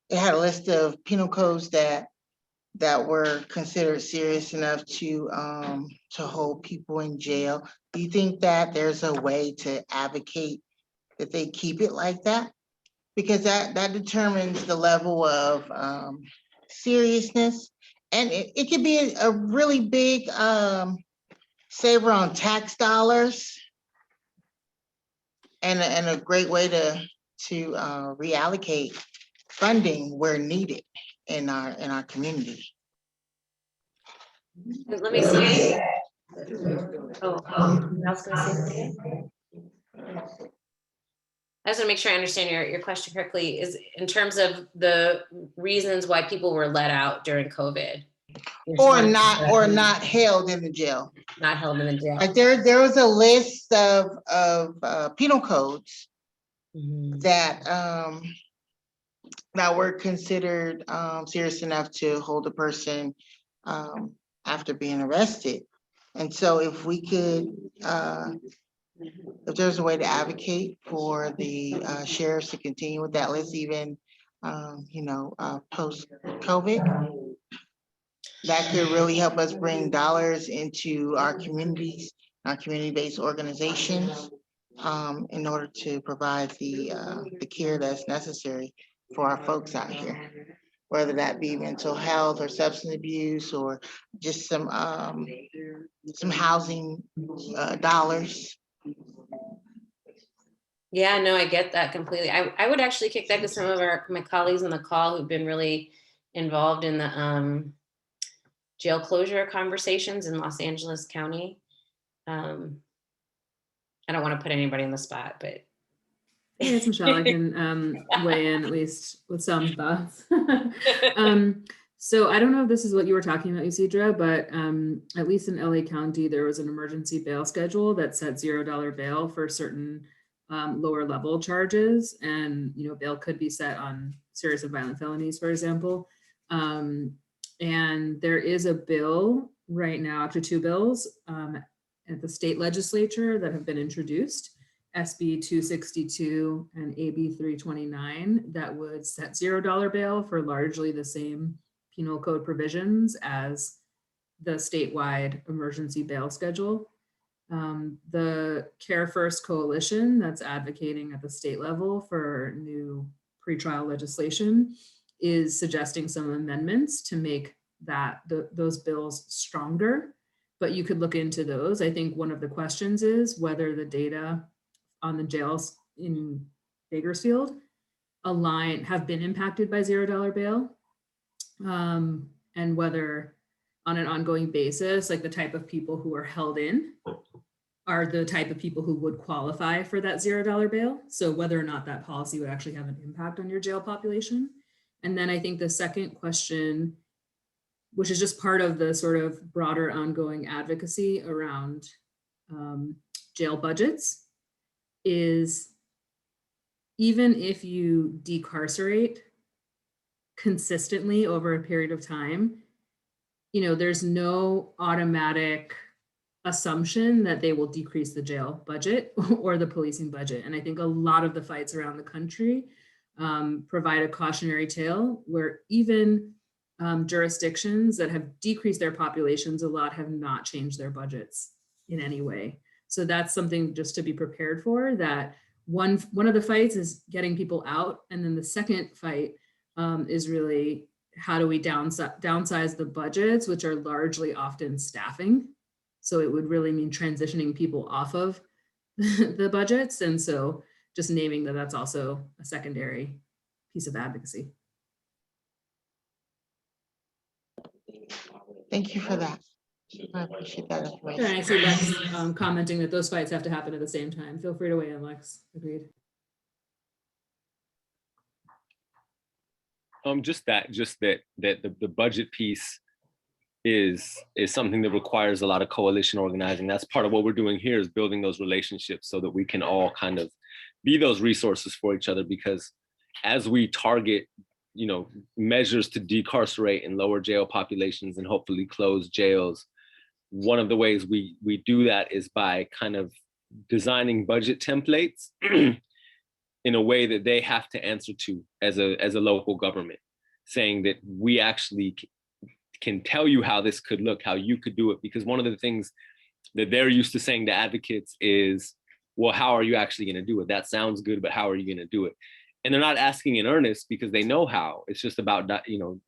It had a list of penal codes that were considered serious enough to hold people in jail. Do you think that there's a way to advocate that they keep it like that? Because that determines the level of seriousness. And it could be a really big saver on tax dollars, and a great way to reallocate funding where needed in our community. Let me see. Oh, I was going to say something. I just want to make sure I understand your question correctly, is in terms of the reasons why people were let out during COVID. Or not held in the jail. Not held in the jail. Like there was a list of penal codes that were considered serious enough to hold a person after being arrested. And so if we could, if there's a way to advocate for the sheriffs to continue with that list, even post-COVID. That could really help us bring dollars into our communities, our community-based organizations, in order to provide the care that's necessary for our folks out here, whether that be mental health or substance abuse or just some housing dollars. Yeah, no, I get that completely. I would actually kick that to some of my colleagues on the call who've been really involved in the jail closure conversations in Los Angeles County. I don't want to put anybody on the spot, but Hey, it's Michelle. I can weigh in at least with some thoughts. So I don't know if this is what you were talking about, Isidra, but at least in LA County, there was an emergency bail schedule that set $0 bail for certain lower level charges. And, you know, bail could be set on serious and violent felonies, for example. And there is a bill right now, up to 2 bills at the state legislature that have been introduced, SB 262 and AB 329, that would set $0 bail for largely the same penal code provisions as the statewide emergency bail schedule. The Care First Coalition that's advocating at the state level for new pretrial legislation is suggesting some amendments to make those bills stronger, but you could look into those. I think one of the questions is whether the data on the jails in Bakersfield have been impacted by $0 bail, and whether on an ongoing basis, like the type of people who are held in are the type of people who would qualify for that $0 bail. So whether or not that policy would actually have an impact on your jail population. And then I think the second question, which is just part of the sort of broader ongoing advocacy around jail budgets, is even if you decarcerate consistently over a period of time, you know, there's no automatic assumption that they will decrease the jail budget or the policing budget. And I think a lot of the fights around the country provide a cautionary tale where even jurisdictions that have decreased their populations a lot have not changed their budgets in any way. So that's something just to be prepared for, that one of the fights is getting people out. And then the second fight is really how do we downsize the budgets, which are largely often staffing. So it would really mean transitioning people off of the budgets. And so just naming that that's also a secondary piece of advocacy. Thank you for that. I appreciate that information. And I see Lex commenting that those fights have to happen at the same time. Feel free to weigh in, Lex. Agreed. Just that the budget piece is something that requires a lot of coalition organizing. That's part of what we're doing here, is building those relationships so that we can all kind of be those resources for each other. Because as we target, you know, measures to decarcerate and lower jail populations and hopefully close jails, one of the ways we do that is by kind of designing budget templates in a way that they have to answer to as a local government, saying that we actually can tell you how this could look, how you could do it. Because one of the things that they're used to saying to advocates is, well, how are you actually going to do it? That sounds good, but how are you going to do it? And they're not asking in earnest because they know how. It's just about, you know,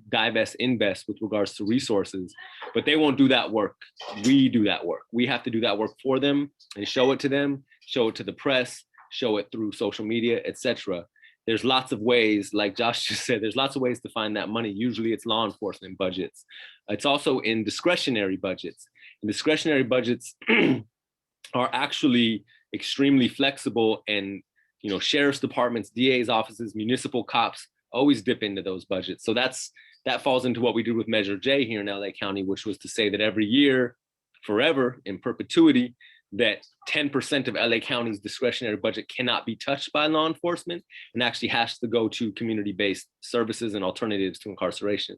divest, invest with regards to resources, but they won't do that work. We do that work. We have to do that work for them and show it to them, show it to the press, show it through social media, etc. There's lots of ways, like Josh just said, there's lots of ways to find that money. Usually it's law enforcement budgets. It's also in discretionary budgets. And discretionary budgets are actually extremely flexible, and, you know, sheriff's departments, DA's offices, municipal cops always dip into those budgets. So that falls into what we did with Measure J here in LA County, which was to say that every year, forever, in perpetuity, that 10% of LA County's discretionary budget cannot be touched by law enforcement and actually has to go to community-based services and alternatives to incarceration.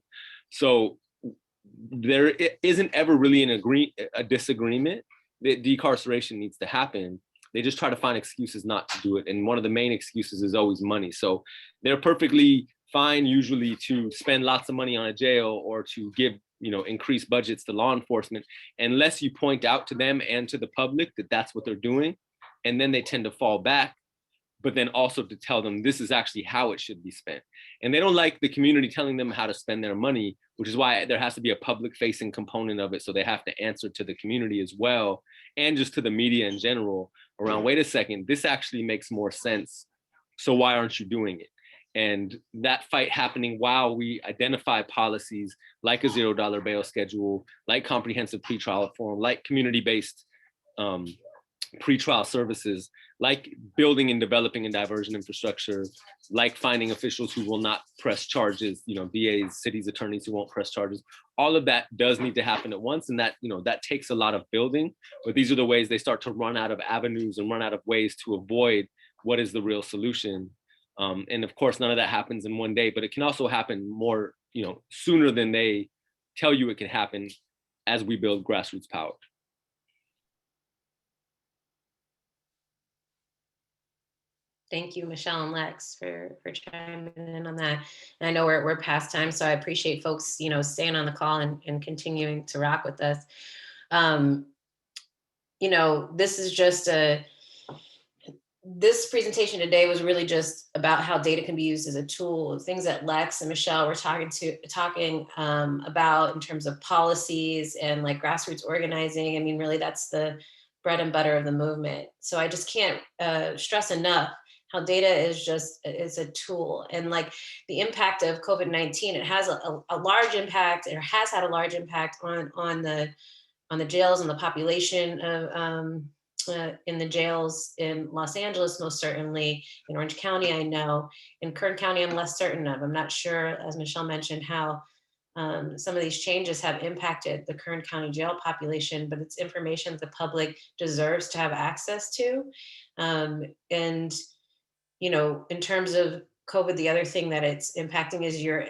So there isn't ever really a disagreement that decarceration needs to happen. They just try to find excuses not to do it. And one of the main excuses is always money. So they're perfectly fine usually to spend lots of money on a jail or to give, increased budgets to law enforcement, unless you point out to them and to the public that that's what they're doing. And then they tend to fall back, but then also to tell them this is actually how it should be spent. And they don't like the community telling them how to spend their money, which is why there has to be a public facing component of it. So they have to answer to the community as well, and just to the media in general around, wait a second, this actually makes more sense. So why aren't you doing it? And that fight happening while we identify policies like a $0 bail schedule, like comprehensive pretrial reform, like community-based pretrial services, like building and developing a diversion infrastructure, like finding officials who will not press charges, DAs, cities, attorneys who won't press charges. All of that does need to happen at once. And that, that takes a lot of building, but these are the ways they start to run out of avenues and run out of ways to avoid what is the real solution. And of course, none of that happens in one day, but it can also happen more, sooner than they tell you it can happen as we build grassroots power. Thank you, Michelle and Lex, for chiming in on that. And I know we're past time, so I appreciate folks, staying on the call and continuing to rock with us. This is just this presentation today was really just about how data can be used as a tool, things that Lex and Michelle were talking about in terms of policies and like grassroots organizing. I mean, really, that's the bread and butter of the movement. So I just can't stress enough how data is a tool, and like the impact of COVID-19, it has a large impact, or has had a large impact on the jails and the population of in the jails in Los Angeles, most certainly. In Orange County, I know. In Kern County, I'm less certain of. I'm not sure, as Michelle mentioned, how some of these changes have impacted the Kern County jail population, but it's information that the public deserves to have access to. And, in terms of COVID, the other thing that it's impacting is your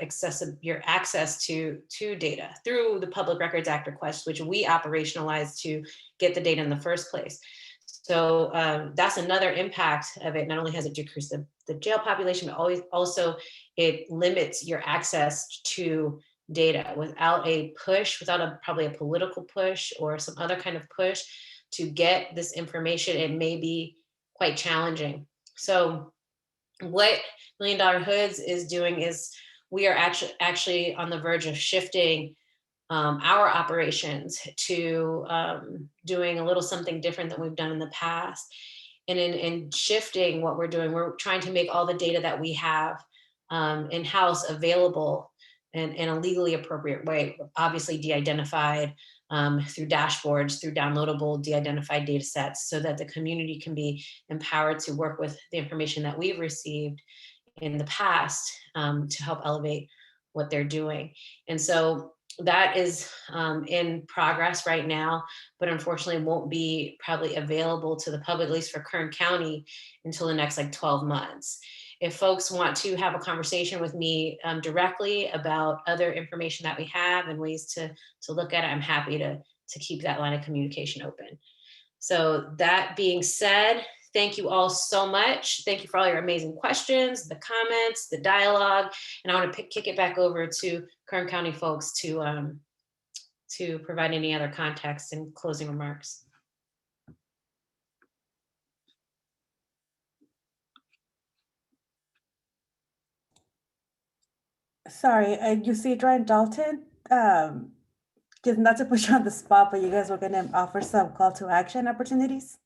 access to data through the Public Records Act request, which we operationalized to get the data in the first place. So that's another impact of it. Not only has it decreased the jail population, but also it limits your access to data. Without a push, probably a political push or some other kind of push to get this information, it may be quite challenging. So what Million Dollar Hoods is doing is we are actually on the verge of shifting our operations to doing a little something different than we've done in the past. And in shifting what we're doing, we're trying to make all the data that we have in-house available in a legally appropriate way, obviously de-identified through dashboards, through downloadable de-identified data sets, so that the community can be empowered to work with the information that we've received in the past to help elevate what they're doing. And so that is in progress right now, but unfortunately won't be probably available to the public, at least for Kern County, until the next 12 months. If folks want to have a conversation with me directly about other information that we have and ways to look at it, I'm happy to keep that line of communication open. So that being said, thank you all so much. Thank you for all your amazing questions, the comments, the dialogue, and I want to kick it back over to Kern County folks to provide any other context and closing remarks. Sorry, you see, Dry Dalton, just not to put you on the spot, but you guys were gonna offer some call to action opportunities?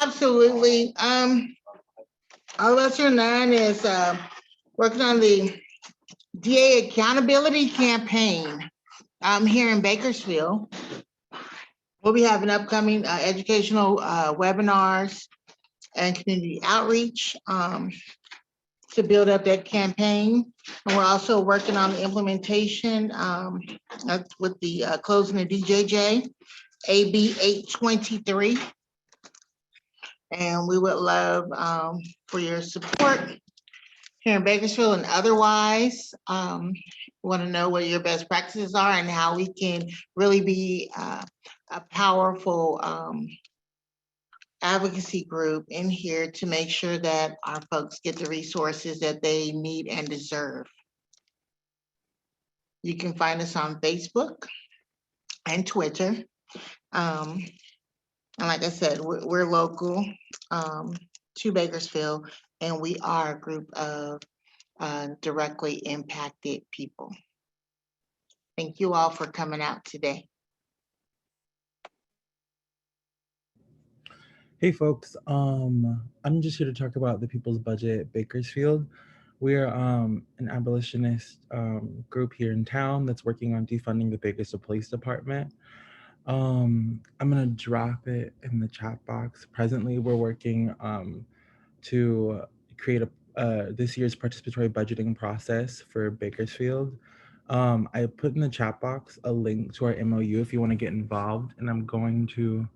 Absolutely. Our Lesser Nine is working on the DA accountability campaign here in Bakersfield. We'll be having upcoming educational webinars and community outreach to build up that campaign. And we're also working on the implementation with the closing the DJJ, AB 823. And we would love for your support here in Bakersfield and otherwise. want to know what your best practices are and how we can really be a powerful advocacy group in here to make sure that our folks get the resources that they need and deserve. You can find us on Facebook and Twitter. And like I said, we're local to Bakersfield, and we are a group of directly impacted people. Thank you all for coming out today. Hey folks, I'm just here to talk about the People's Budget Bakersfield. We're an abolitionist group here in town that's working on defunding the Bakersfield Police Department. I'm gonna drop it in the chat box. Presently, we're working to create this year's participatory budgeting process for Bakersfield. I put in the chat box a link to our MOU if you want to get involved, and I'm going to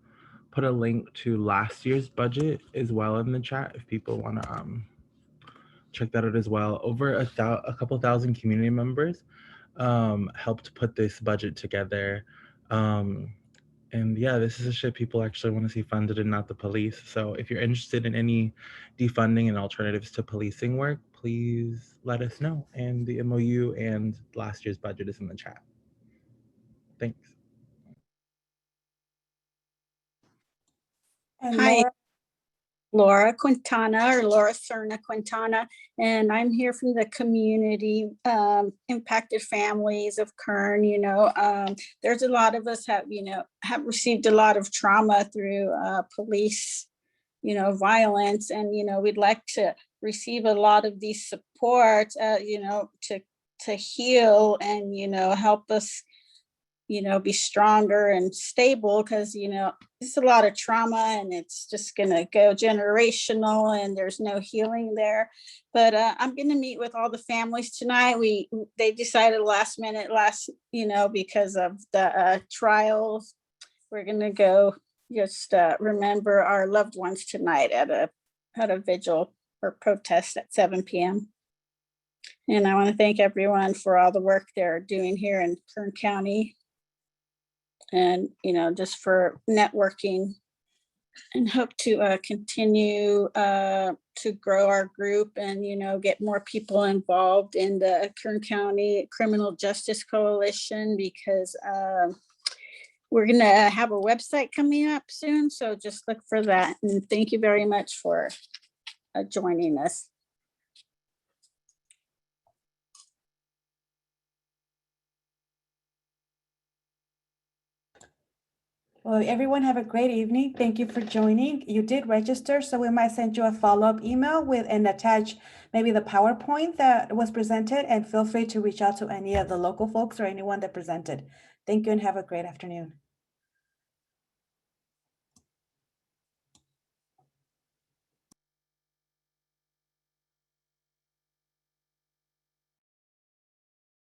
put a link to last year's budget as well in the chat if people want to check that out as well. Over a couple thousand community members helped put this budget together. And yeah, this is a shit people actually want to see funded and not the police. So if you're interested in any defunding and alternatives to policing work, please let us know. And the MOU and last year's budget is in the chat. Thanks. And Hi, Laura, Laura Quintana or Laura Serna Quintana, and I'm here from the community impacted families of Kern. There's a lot of us have received a lot of trauma through police, violence, and we'd like to receive a lot of these supports, to heal and help us be stronger and stable, because it's a lot of trauma and it's just going to go generational and there's no healing there. But I'm going to meet with all the families tonight. They decided last minute, because of the trials, we're going to go just remember our loved ones tonight at a vigil or protest at 7 p.m. And I want to thank everyone for all the work they're doing here in Kern County. And, just for networking, and hope to continue to grow our group and, get more people involved in the Kern County Criminal Justice Coalition, because we're going to have a website coming up soon. So just look for that. And thank you very much for joining us. well, everyone have a great evening. Thank you for joining. You did register, so we might send you a follow-up email with and attach maybe the PowerPoint that was presented, and feel free to reach out to any of the local folks or anyone that presented. Thank you and have a great afternoon.